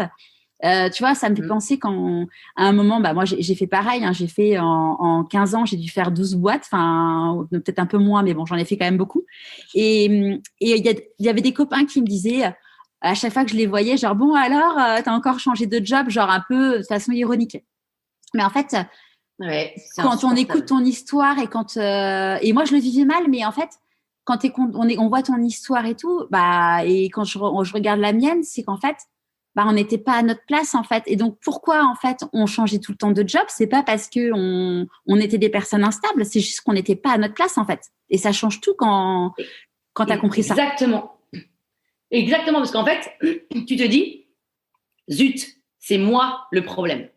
Tu vois, ça me fait penser à un moment, moi, j'ai fait pareil. J'ai fait en 15 ans, j'ai dû faire 12 boîtes, enfin, peut-être un peu moins, mais bon, j'en ai fait quand même beaucoup. Et il y avait des copains qui me disaient, à chaque fois que je les voyais, genre, bon, alors, t'as encore changé de job, genre un peu de façon ironique. Mais en fait, quand on écoute ton histoire et et moi, je le vivais mal, mais en fait, quand on voit ton histoire et tout, et quand je regarde la mienne, c'est qu'en fait, on n'était pas à notre place, en fait. Et donc, pourquoi, en fait, on changeait tout le temps de job ? C'est pas parce que on était des personnes instables, c'est juste qu'on n'était pas à notre place, en fait. Et ça change tout quand tu as compris ça. Exactement, parce qu'en fait, tu te dis, zut, c'est moi le problème.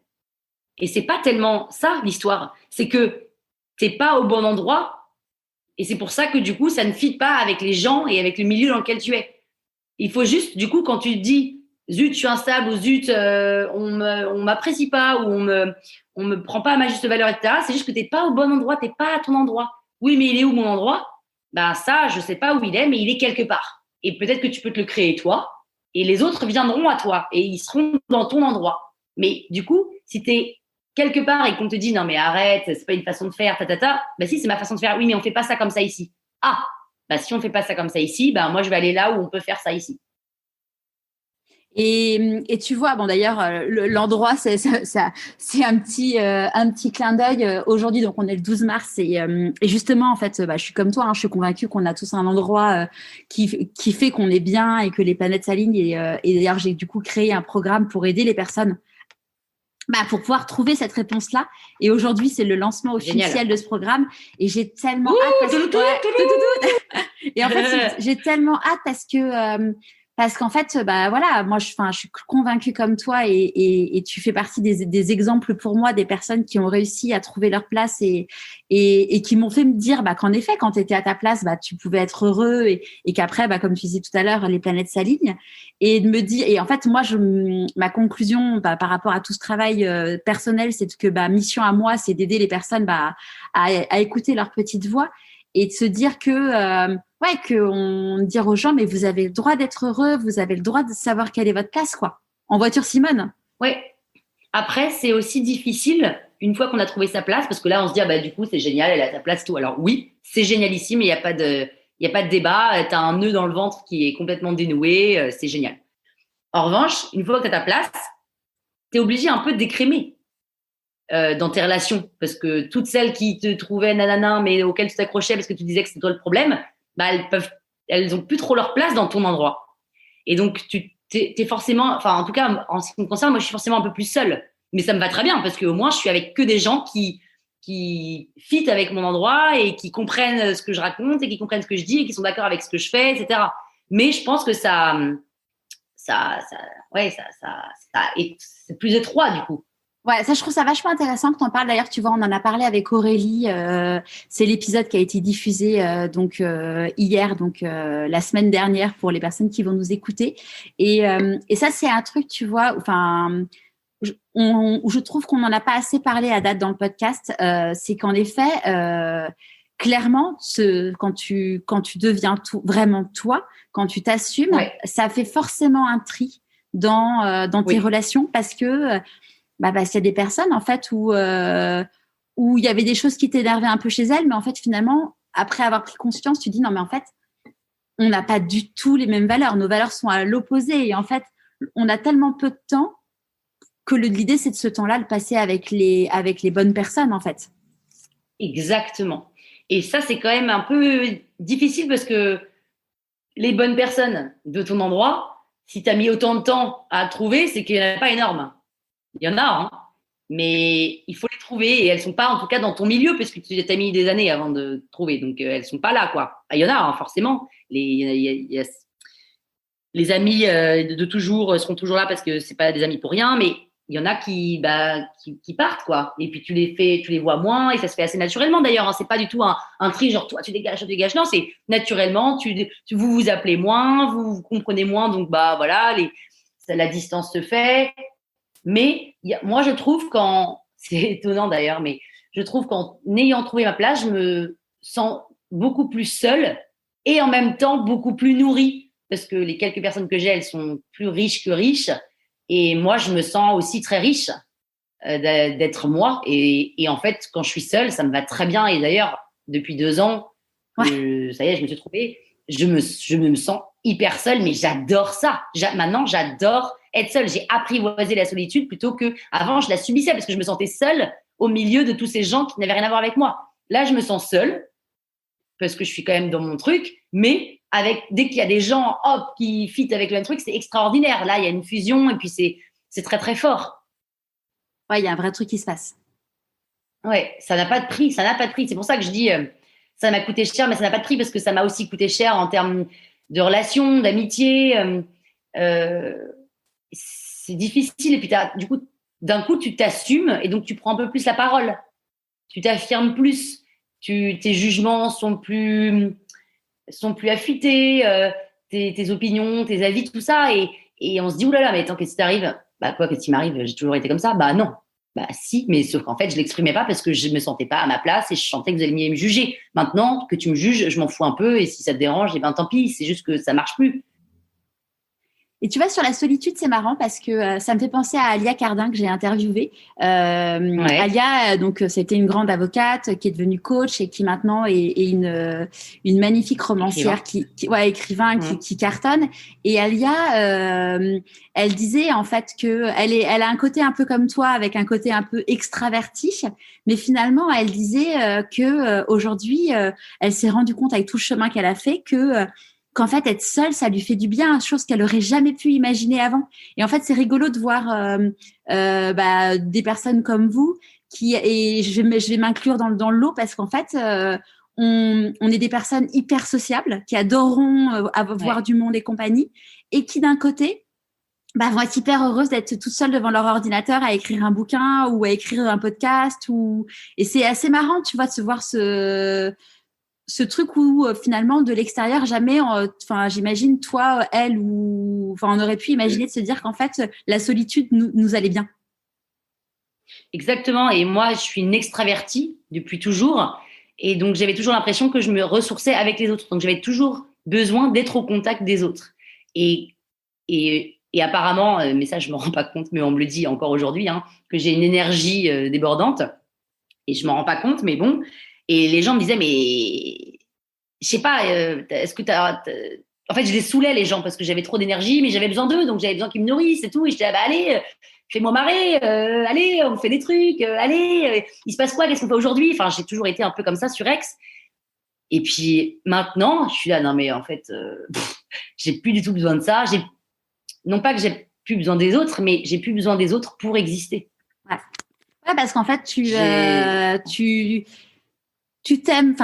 Et c'est pas tellement ça, l'histoire. C'est que t'es pas au bon endroit. Et c'est pour ça que, du coup, ça ne fit pas avec les gens et avec le milieu dans lequel tu es. Il faut juste, du coup, quand tu te dis, zut, je suis instable, ou zut, on m'apprécie pas, ou on me prend pas à ma juste valeur, etc. C'est juste que t'es pas au bon endroit, t'es pas à ton endroit. Oui, mais il est où mon endroit ? Ça, je sais pas où il est, mais il est quelque part. Et peut-être que tu peux te le créer toi, et les autres viendront à toi, et ils seront dans ton endroit. Mais du coup, si t'es quelque part et qu'on te dit non mais arrête, c'est pas une façon de faire, si, c'est ma façon de faire. Oui, mais on fait pas ça comme ça ici. Ah, si on fait pas ça comme ça ici, moi je vais aller là où on peut faire ça ici. Et tu vois, bon d'ailleurs, l'endroit, c'est un petit clin d'œil aujourd'hui. Donc on est le 12 mars et justement en fait, je suis comme toi, je suis convaincue qu'on a tous un endroit qui fait qu'on est bien et que les planètes s'alignent. Et d'ailleurs, j'ai du coup créé un programme pour aider les personnes pour pouvoir trouver cette réponse-là. Et aujourd'hui, c'est le lancement officiel de ce programme. Et j'ai tellement hâte et en fait, j'ai tellement hâte parce qu'en fait, moi, je suis convaincue comme toi et tu fais partie des exemples pour moi, des personnes qui ont réussi à trouver leur place et qui m'ont fait me dire, qu'en effet, quand tu étais à ta place, tu pouvais être heureux et qu'après, comme tu disais tout à l'heure, les planètes s'alignent et de me dire, et en fait, moi, ma conclusion, par rapport à tout ce travail personnel, c'est que, mission à moi, c'est d'aider les personnes, à écouter leur petite voix. et de se dire dire aux gens, mais vous avez le droit d'être heureux, vous avez le droit de savoir quelle est votre place, quoi. En voiture, Simone. Ouais. Après, c'est aussi difficile une fois qu'on a trouvé sa place, parce que là, on se dit, du coup, c'est génial, elle a sa place, tout. Alors oui, c'est génialissime, il n'y a pas de débat. Tu as un nœud dans le ventre qui est complètement dénoué, c'est génial. En revanche, une fois que tu as ta place, tu es obligé un peu d'écrémer dans tes relations, parce que toutes celles qui te trouvaient nanana, mais auxquelles tu t'accrochais parce que tu disais que c'était toi le problème, elles ont plus trop leur place dans ton endroit. Et donc, t'es forcément, enfin, en tout cas, en ce qui me concerne, moi, je suis forcément un peu plus seule. Mais ça me va très bien, parce qu'au moins, je suis avec que des gens qui fit avec mon endroit et qui comprennent ce que je raconte et qui comprennent ce que je dis et qui sont d'accord avec ce que je fais, etc. Mais je pense que c'est plus étroit, du coup. Ouais, ça, je trouve ça vachement intéressant que tu en parles. D'ailleurs, tu vois, on en a parlé avec Aurélie. C'est l'épisode qui a été diffusé hier, la semaine dernière, pour les personnes qui vont nous écouter. Et ça, c'est un truc, tu vois, enfin, je trouve qu'on n'en a pas assez parlé à date dans le podcast. C'est qu'en effet, clairement, quand tu deviens vraiment toi, quand tu t'assumes, ouais, ça fait forcément un tri dans tes relations, parce que parce qu'il y a des personnes en fait où il y avait des choses qui t'énervaient un peu chez elles, mais en fait finalement après avoir pris conscience, tu dis non mais en fait on n'a pas du tout les mêmes valeurs, nos valeurs sont à l'opposé, et en fait on a tellement peu de temps que l'idée c'est de ce temps-là le passer avec les bonnes personnes en fait. Exactement. Et ça c'est quand même un peu difficile, parce que les bonnes personnes de ton endroit, si tu as mis autant de temps à trouver, c'est qu'il n'y en a pas énorme. Il y en a, hein, mais il faut les trouver, et elles ne sont pas, en tout cas, dans ton milieu, parce que tu as mis des années avant de trouver. Donc, elles ne sont pas là, quoi. Il y en a, hein, forcément. Les amis de toujours seront toujours là, parce que ce n'est pas des amis pour rien, mais il y en a qui partent, quoi. Et puis, tu les vois moins, et ça se fait assez naturellement, d'ailleurs. Hein. Ce n'est pas du tout un tri, genre, toi, tu dégages. Non, c'est naturellement, vous vous appelez moins, vous comprenez moins, donc, voilà, la distance se fait. Mais moi, je trouve c'est étonnant d'ailleurs, mais je trouve qu'en ayant trouvé ma place, je me sens beaucoup plus seule et en même temps beaucoup plus nourrie, parce que les quelques personnes que j'ai, elles sont plus riches que riches, et moi, je me sens aussi très riche d'être moi. Et en fait, quand je suis seule, ça me va très bien. Et d'ailleurs, depuis 2 ans, ça y est, je me suis trouvée. Je me sens hyper seule, mais j'adore ça. Maintenant, j'adore être seule. J'ai apprivoisé la solitude plutôt que avant, je la subissais, parce que je me sentais seule au milieu de tous ces gens qui n'avaient rien à voir avec moi. Là, je me sens seule parce que je suis quand même dans mon truc, mais dès qu'il y a des gens qui fit avec le même truc, c'est extraordinaire. Là, il y a une fusion, et puis c'est très, très fort. Ouais, il y a un vrai truc qui se passe. Ouais, ça n'a pas de prix. C'est pour ça que je dis ça m'a coûté cher, mais ça n'a pas de prix, parce que ça m'a aussi coûté cher en termes de relations, d'amitié. C'est difficile. Et puis, du coup, d'un coup, tu t'assumes, et donc tu prends un peu plus la parole. Tu t'affirmes plus. Tes jugements sont plus affûtés. Tes opinions, tes avis, tout ça. Et on se dit, oulala, mais attends, qu'est-ce qui t'arrive ? Qu'est-ce qui m'arrive ? J'ai toujours été comme ça ? Non. Si, mais sauf qu'en fait, je l'exprimais pas, parce que je me sentais pas à ma place, et je sentais que vous alliez me juger. Maintenant que tu me juges, je m'en fous un peu, et si ça te dérange, tant pis, c'est juste que ça marche plus. Et tu vois, sur la solitude, c'est marrant, parce que ça me fait penser à Alia Cardin, que j'ai interviewée. Ouais. Alia, donc, c'était une grande avocate qui est devenue coach, et qui maintenant est une magnifique romancière, écrivain, qui cartonne. Et Alia, elle disait en fait que elle a un côté un peu comme toi, avec un côté un peu extraverti, mais finalement, elle disait que aujourd'hui, elle s'est rendue compte, avec tout le chemin qu'elle a fait, qu'en fait, être seule, ça lui fait du bien, chose qu'elle n'aurait jamais pu imaginer avant. Et en fait, c'est rigolo de voir des personnes comme vous et je vais m'inclure dans le lot, parce qu'en fait, on est des personnes hyper sociables qui adoreront voir du monde et compagnie, et qui, d'un côté, vont être hyper heureuses d'être toutes seules devant leur ordinateur à écrire un bouquin ou à écrire un podcast. Et c'est assez marrant, tu vois, de se voir ce truc où finalement de l'extérieur jamais, j'imagine toi, elle, on aurait pu imaginer de se dire qu'en fait la solitude nous allait bien. Exactement. Et moi, je suis une extravertie depuis toujours, Et donc, j'avais toujours l'impression que je me ressourçais avec les autres. Donc, j'avais toujours besoin d'être au contact des autres. Et apparemment, mais ça, je ne me rends pas compte, mais on me le dit encore aujourd'hui, hein, que j'ai une énergie débordante. Et je ne m'en rends pas compte, mais bon. Et les gens me disaient, mais je sais pas, est-ce que tu as… En fait, je les saoulais, les gens, parce que j'avais trop d'énergie, mais j'avais besoin d'eux, donc j'avais besoin qu'ils me nourrissent et tout. Et je disais, allez, fais-moi marrer, allez, on fait des trucs, allez, il se passe quoi, qu'est-ce qu'on fait aujourd'hui? Enfin, j'ai toujours été un peu comme ça sur Aix. Et puis maintenant, je suis là, non mais en fait, j'ai plus du tout besoin de ça. Non pas que j'ai plus besoin des autres, mais j'ai plus besoin des autres pour exister. Ouais, parce qu'en fait, tu t'aimes,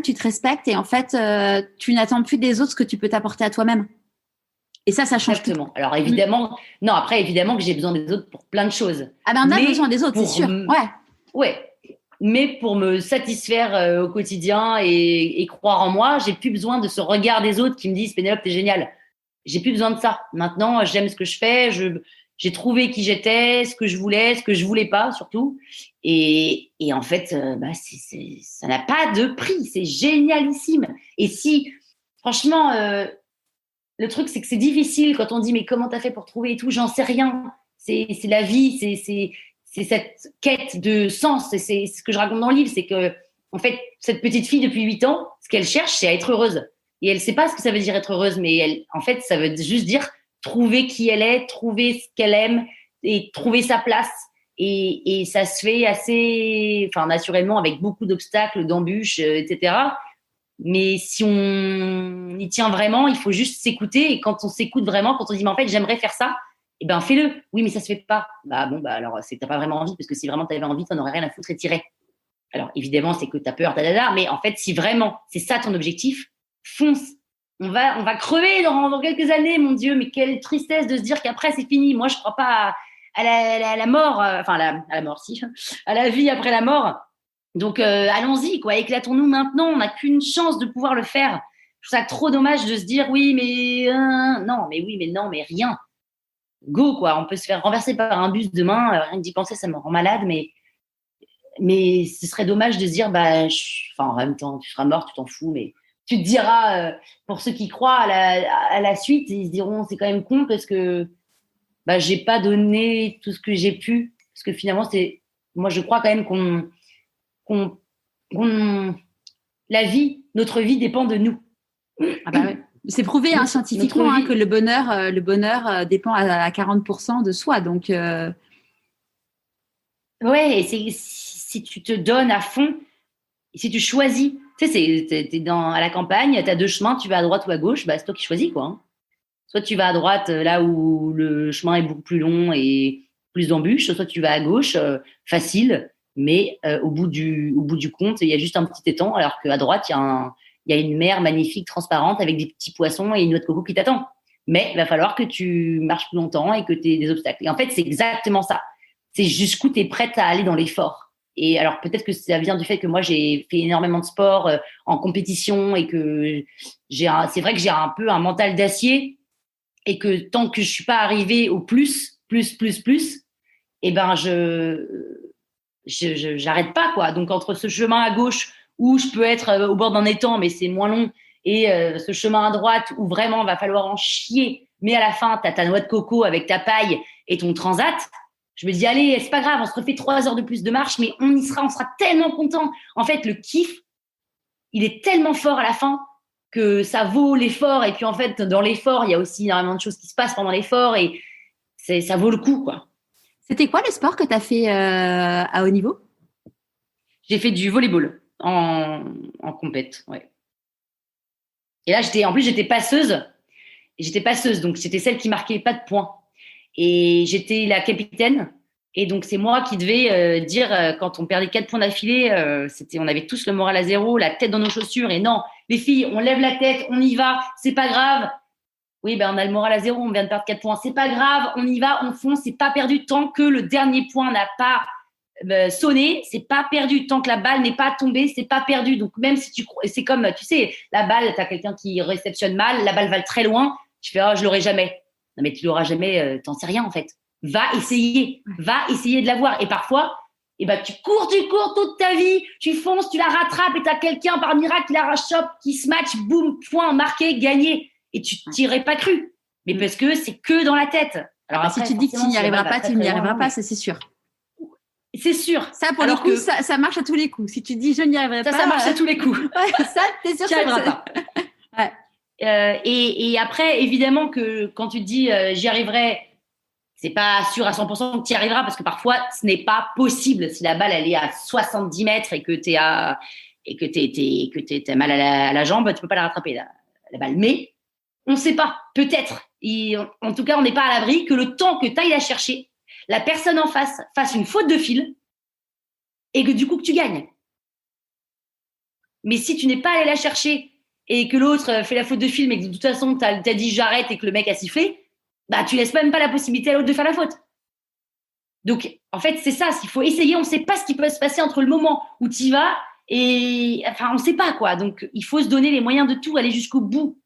tu te respectes et en fait, tu n'attends plus des autres ce que tu peux t'apporter à toi-même. Et ça change. Exactement. Tout. Alors évidemment, non, après évidemment que j'ai besoin des autres pour plein de choses. Ah ben on a besoin des autres, c'est sûr. Ouais. Mais pour me satisfaire au quotidien et croire en moi, j'ai plus besoin de ce regard des autres qui me disent Pénélope, t'es géniale. J'ai plus besoin de ça. Maintenant, j'aime ce que je fais. J'ai trouvé qui j'étais, ce que je voulais pas surtout. Et en fait, ça n'a pas de prix. C'est génialissime. Et si, franchement, le truc, c'est que c'est difficile quand on dit mais comment t'as fait pour trouver et tout, j'en sais rien. C'est la vie, c'est cette quête de sens. C'est ce que je raconte dans le livre, c'est que en fait, cette petite fille depuis 8 ans, ce qu'elle cherche, c'est à être heureuse. Et elle sait pas ce que ça veut dire être heureuse, mais en fait, ça veut juste dire trouver qui elle est, trouver ce qu'elle aime et trouver sa place. Et ça se fait assez, naturellement, avec beaucoup d'obstacles, d'embûches, etc. Mais si on y tient vraiment, il faut juste s'écouter. Et quand on s'écoute vraiment, quand on dit mais en fait j'aimerais faire ça, eh ben fais-le. Oui, mais ça se fait pas. Alors c'est que t'as pas vraiment envie, parce que si vraiment t'avais envie, t'en aurais rien à foutre et t'irais. Alors évidemment, c'est que t'as peur, mais en fait, si vraiment c'est ça ton objectif, fonce. On va crever dans quelques années, mon Dieu. Mais quelle tristesse de se dire qu'après c'est fini. Moi, je crois pas à la mort. À la mort, si. À la vie après la mort. Donc, allons-y, quoi. Éclatons-nous maintenant. On n'a qu'une chance de pouvoir le faire. Je trouve ça trop dommage de se dire oui, mais non, mais oui, mais non, mais rien. Go, quoi. On peut se faire renverser par un bus demain. Rien que d'y penser, ça me rend malade. Mais ce serait dommage de se dire, en même temps, tu seras mort, tu t'en fous. Mais tu te diras, pour ceux qui croient à la suite, ils se diront, c'est quand même con parce que j'ai pas donné tout ce que j'ai pu. Parce que finalement, moi, je crois quand même notre vie dépend de nous. Ah bah ouais. C'est prouvé scientifiquement que le bonheur dépend à 40% de soi. Donc, ouais, et si tu te donnes à fond, si tu choisis, tu sais, t'es à la campagne, tu as 2 chemins, tu vas à droite ou à gauche, c'est toi qui choisis, quoi. Hein. Soit tu vas à droite, là où le chemin est beaucoup plus long et plus d'embûches, soit tu vas à gauche, facile, mais au bout du compte, il y a juste un petit étang, alors qu'à droite, il y a une mer magnifique, transparente, avec des petits poissons et une noix de coco qui t'attend. Mais il va falloir que tu marches plus longtemps et que tu aies des obstacles. Et en fait, c'est exactement ça. C'est jusqu'où tu es prête à aller dans l'effort. Et alors, peut-être que ça vient du fait que moi, j'ai fait énormément de sport en compétition et que c'est vrai que j'ai un peu un mental d'acier et que tant que je suis pas arrivée au plus, j'arrête pas, quoi. Donc, entre ce chemin à gauche où je peux être au bord d'un étang, mais c'est moins long, et ce chemin à droite où vraiment va falloir en chier, mais à la fin, tu as ta noix de coco avec ta paille et ton transat, je me dis, allez, c'est pas grave, on se refait 3 heures de plus de marche, mais on sera tellement content. En fait, le kiff, il est tellement fort à la fin que ça vaut l'effort. Et puis, en fait, dans l'effort, il y a aussi énormément de choses qui se passent pendant l'effort et ça vaut le coup, quoi. C'était quoi le sport que tu as fait à haut niveau? J'ai fait du volleyball en compète, ouais. Et là, j'étais passeuse. Et j'étais passeuse, donc j'étais celle qui marquait pas de points. Et j'étais la capitaine. Et donc, c'est moi qui devais dire, quand on perdait 4 points d'affilée, on avait tous le moral à zéro, la tête dans nos chaussures. Et non, les filles, on lève la tête, on y va, c'est pas grave. Oui, on a le moral à zéro, on vient de perdre 4 points. C'est pas grave, on y va, on fonce, c'est pas perdu tant que le dernier point n'a pas sonné, c'est pas perdu. Tant que la balle n'est pas tombée, c'est pas perdu. Donc, même si c'est comme, tu sais, la balle, t'as quelqu'un qui réceptionne mal, la balle va très loin, tu fais, je l'aurai jamais. Non, mais tu l'auras jamais, t'en sais rien, en fait. Va essayer de l'avoir. Et parfois, et ben tu cours toute ta vie, tu fonces, tu la rattrapes et t'as quelqu'un par miracle qui la rattrape, qui se match, boum, point, marqué, gagné. Et tu t'y aurais pas cru. Mais parce que c'est que dans la tête. Alors après, si tu dis que tu n'y arriveras pas, tu n'y arriveras pas, ça c'est sûr. C'est sûr. Ça, pour le coup, ça marche à tous les coups. Si tu dis je n'y arriverai pas. Ça marche à tous les coups. Ça, t'es sûr que tu n'y arriveras pas. Ouais. Et après, évidemment que quand tu te dis j'y arriverai, c'est pas sûr à 100% que tu y arriveras parce que parfois, ce n'est pas possible. Si la balle, elle est à 70 mètres et que t'es mal à la jambe, tu peux pas la rattraper, la balle. Mais on ne sait pas. Peut-être. En tout cas, on n'est pas à l'abri que le temps que tu ailles la chercher, la personne en face fasse une faute de fil et que du coup, que tu gagnes. Mais si tu n'es pas allé la chercher et que l'autre fait la faute de fil, mais que de toute façon, tu as dit j'arrête et que le mec a sifflé, bah, tu laisses même pas la possibilité à l'autre de faire la faute. Donc, en fait, c'est ça. Il faut essayer. On ne sait pas ce qui peut se passer entre le moment où tu y vas et... Enfin, on ne sait pas, quoi. Donc, il faut se donner les moyens de tout, aller jusqu'au bout.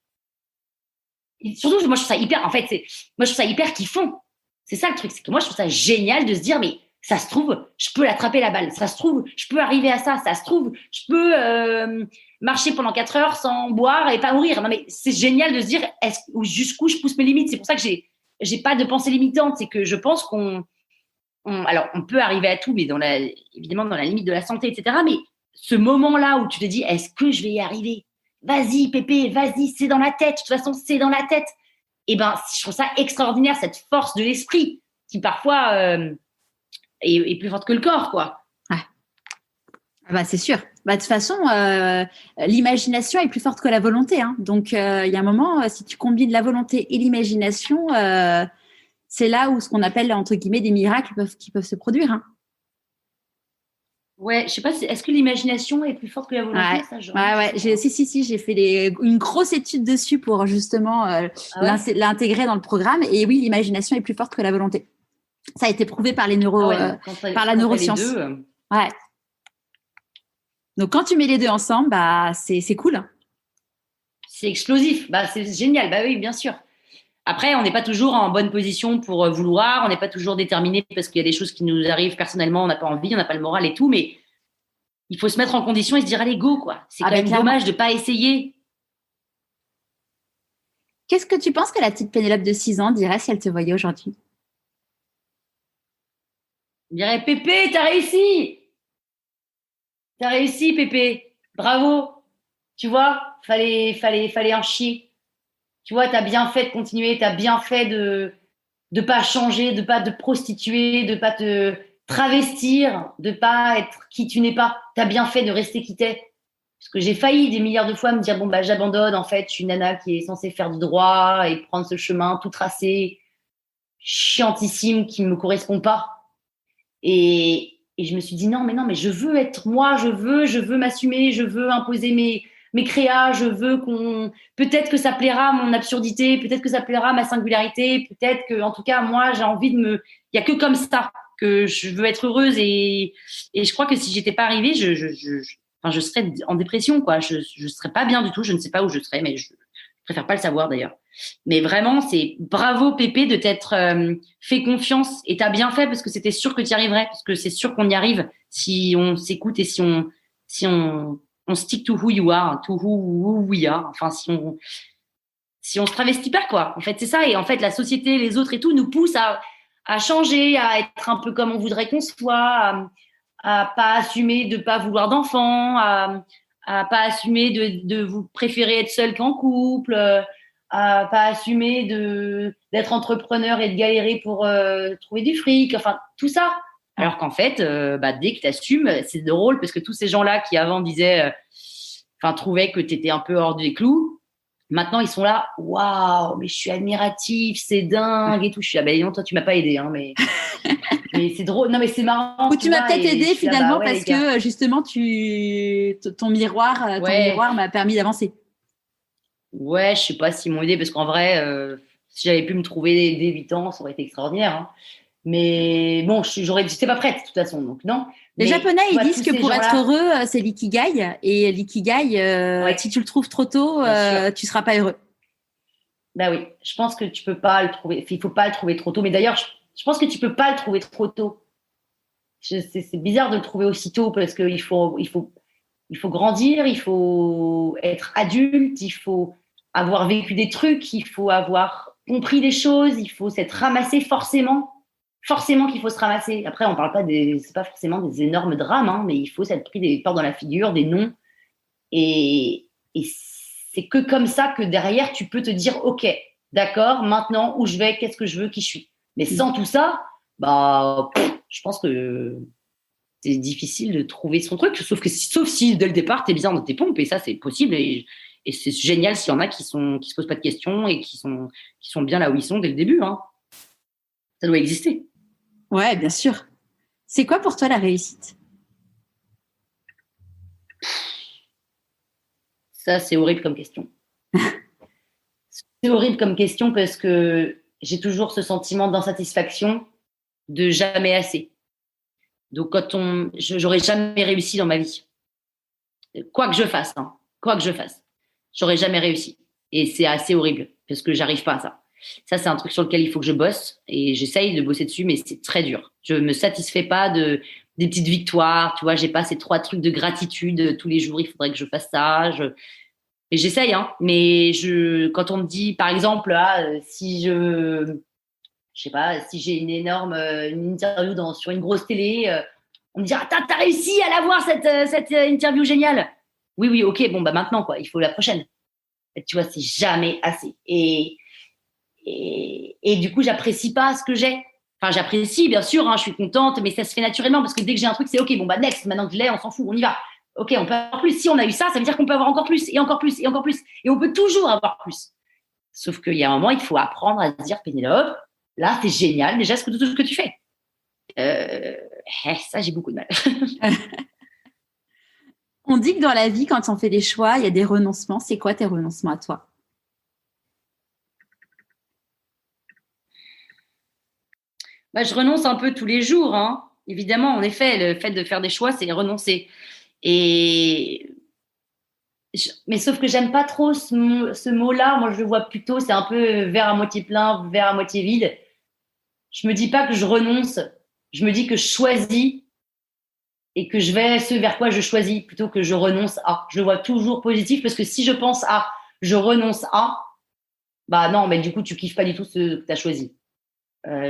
Et surtout, moi, je trouve ça hyper... En fait, moi, je trouve ça hyper kiffant. C'est ça, le truc. C'est que moi, je trouve ça génial de se dire, mais ça se trouve, je peux l'attraper la balle. Ça se trouve, je peux arriver à ça. Ça se trouve, je peux marcher pendant 4 heures sans boire et pas mourir. Non, mais c'est génial de se dire jusqu'où je pousse mes limites. C'est pour ça que j'ai pas de pensée limitante. C'est que je pense alors, on peut arriver à tout, mais évidemment dans la limite de la santé, etc. Mais ce moment-là où tu te dis, est-ce que je vais y arriver ? Vas-y, Pépé, vas-y, c'est dans la tête. De toute façon, c'est dans la tête. Et ben, je trouve ça extraordinaire, cette force de l'esprit qui parfois est plus forte que le corps, quoi. Ouais. Ah bah, c'est sûr. Bah, de toute façon, l'imagination est plus forte que la volonté. Hein. Donc, il y a un moment, si tu combines la volonté et l'imagination, c'est là où ce qu'on appelle, entre guillemets, des miracles qui peuvent se produire. Hein. Ouais, je sais pas, est-ce que l'imagination est plus forte que la volonté? Ouais. Si, j'ai fait une grosse étude dessus pour justement l'intégrer dans le programme. Et oui, l'imagination est plus forte que la volonté. Ça a été prouvé par par la neuroscience. Ouais. Donc, quand tu mets les deux ensemble, bah, c'est cool. C'est explosif. Bah, c'est génial. Bah oui, bien sûr. Après, on n'est pas toujours en bonne position pour vouloir. On n'est pas toujours déterminé parce qu'il y a des choses qui nous arrivent personnellement. On n'a pas envie, on n'a pas le moral et tout. Mais il faut se mettre en condition et se dire, allez, go, quoi. C'est quand même dommage de ne pas essayer. Qu'est-ce que tu penses que la petite Pénélope de 6 ans dirait si elle te voyait aujourd'hui? Elle dirait, Pépé, t'as réussi! T'as réussi, Pépé. Bravo. Tu vois, fallait en chier. Tu vois, t'as bien fait de continuer, t'as bien fait de pas changer, de pas te prostituer, de pas te travestir, de pas être qui tu n'es pas. T'as bien fait de rester qui t'es. Parce que j'ai failli des milliards de fois me dire, bon, bah, j'abandonne. En fait, je suis une nana qui est censée faire du droit et prendre ce chemin tout tracé, chiantissime, qui me correspond pas. Et je me suis dit, non, mais je veux être moi, je veux m'assumer, je veux imposer mes créas, je veux peut-être que ça plaira à mon absurdité, peut-être que ça plaira à ma singularité, peut-être que, en tout cas, moi, j'ai envie il y a que comme ça que je veux être heureuse et je crois que si j'étais pas arrivée, je serais en dépression, quoi. Je serais pas bien du tout, je ne sais pas où je serais, mais je préfère pas le savoir d'ailleurs. Mais vraiment, c'est bravo Pépé de t'être fait confiance et t'as bien fait parce que c'était sûr que tu y arriverais, parce que c'est sûr qu'on y arrive si on s'écoute et si on stick to who you are, to who we are. Enfin, si on se travestit pas, quoi. En fait, c'est ça. Et en fait, la société, les autres et tout nous poussent à changer, à être un peu comme on voudrait qu'on soit, à pas assumer de pas vouloir d'enfants, à pas assumer de vous préférer être seul qu'en couple, à pas assumer d'être entrepreneur et de galérer pour trouver du fric. Enfin, tout ça. Alors qu'en fait, dès que tu assumes, c'est drôle parce que tous ces gens-là qui avant trouvaient que tu étais un peu hors des clous, maintenant ils sont là, waouh, mais je suis admiratif, c'est dingue et tout. Je suis là, non, toi tu m'as pas aidé, hein, mais c'est drôle, non mais c'est marrant. Ou tu m'as peut-être aidé finalement parce que justement ton miroir m'a permis d'avancer. Ouais, je sais pas s'ils m'ont aidé parce qu'en vrai, si j'avais pu me trouver dès 8 ans, ça aurait été extraordinaire. Hein. Mais bon, j'étais pas prête de toute façon, donc non. Les Japonais, ils disent que pour être heureux, c'est l'ikigai. Et l'ikigai, si tu le trouves trop tôt, tu seras pas heureux. Bah oui, je pense que tu peux pas le trouver. Il faut pas le trouver trop tôt. Mais d'ailleurs, je pense que tu peux pas le trouver trop tôt. c'est bizarre de le trouver aussitôt parce qu'il faut grandir, il faut être adulte, il faut avoir vécu des trucs, il faut avoir compris des choses, il faut s'être ramassé forcément qu'il faut se ramasser. Après, on parle pas c'est pas forcément des énormes drames, hein, mais il faut s'être pris des portes dans la figure, des noms, et c'est que comme ça que derrière tu peux te dire, ok, d'accord, maintenant où je vais, qu'est-ce que je veux, qui je suis. Mais sans tout ça, bah, je pense que c'est difficile de trouver son truc, sauf si dès le départ t'es bien dans tes pompes, et ça c'est possible, et c'est génial s'il y en a qui se posent pas de questions et qui sont bien là où ils sont dès le début, hein. Ça doit exister. Ouais, bien sûr. C'est quoi pour toi la réussite? Ça, c'est horrible comme question. C'est horrible comme question parce que j'ai toujours ce sentiment d'insatisfaction, de jamais assez. Donc, j'aurais jamais réussi dans ma vie. Quoi que je fasse, j'aurais jamais réussi. Et c'est assez horrible parce que j'arrive pas à ça. Ça, c'est un truc sur lequel il faut que je bosse et j'essaye de bosser dessus, mais c'est très dur. Je me satisfais pas des petites victoires. Tu vois, j'ai pas ces 3 trucs de gratitude tous les jours. Il faudrait que je fasse ça. Et j'essaye, hein. Mais quand on me dit, par exemple, si je sais pas, si j'ai une interview sur une grosse télé, on me dit, ah, t'as réussi à l'avoir cette interview géniale. Oui, ok, bon, bah maintenant, quoi, il faut la prochaine. Et tu vois, c'est jamais assez. Et du coup, j'apprécie pas ce que j'ai. Enfin, j'apprécie, bien sûr, hein, je suis contente, mais ça se fait naturellement parce que dès que j'ai un truc, c'est ok, bon, bah next, maintenant que je l'ai, on s'en fout, on y va. Ok, on peut avoir plus. Si on a eu ça, ça veut dire qu'on peut avoir encore plus, et encore plus, et encore plus. Et on peut toujours avoir plus. Sauf qu'il y a un moment, il faut apprendre à se dire, Pénélope, là, c'est génial, déjà, tout ce que tu fais. Ça, j'ai beaucoup de mal. On dit que dans la vie, quand on fait des choix, il y a des renoncements. C'est quoi tes renoncements à toi? Bah, je renonce un peu tous les jours, hein. Évidemment, en effet, le fait de faire des choix, c'est renoncer. Mais sauf que j'aime pas trop ce mot-là. Moi, je le vois plutôt, c'est un peu verre à moitié plein, verre à moitié vide. Je me dis pas que je renonce. Je me dis que je choisis et que je vais ce vers quoi je choisis plutôt que je renonce à. Je le vois toujours positif parce que si je pense à, je renonce à, bah non, mais du coup, tu kiffes pas du tout ce que tu as choisi.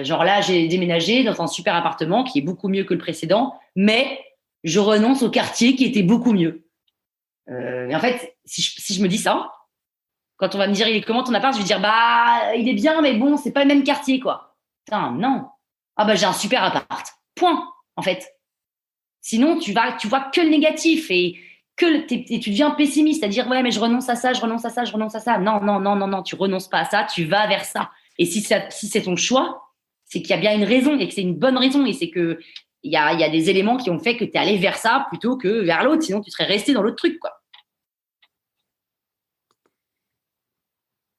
Genre là, j'ai déménagé dans un super appartement qui est beaucoup mieux que le précédent, mais je renonce au quartier qui était beaucoup mieux. Mais en fait, si je me dis ça, quand on va me dire il est comment ton appart, je vais dire bah il est bien, mais bon, c'est pas le même quartier quoi. Putain, non. Ah bah j'ai un super appart. Point. En fait. Sinon, tu vois que le négatif et tu deviens pessimiste, c'est-à-dire ouais mais je renonce à ça, je renonce à ça, je renonce à ça. Non, tu renonces pas à ça, tu vas vers ça. Et si c'est ton choix, c'est qu'il y a bien une raison et que c'est une bonne raison et c'est que il y a des éléments qui ont fait que tu es allé vers ça plutôt que vers l'autre, sinon tu serais resté dans l'autre truc, quoi.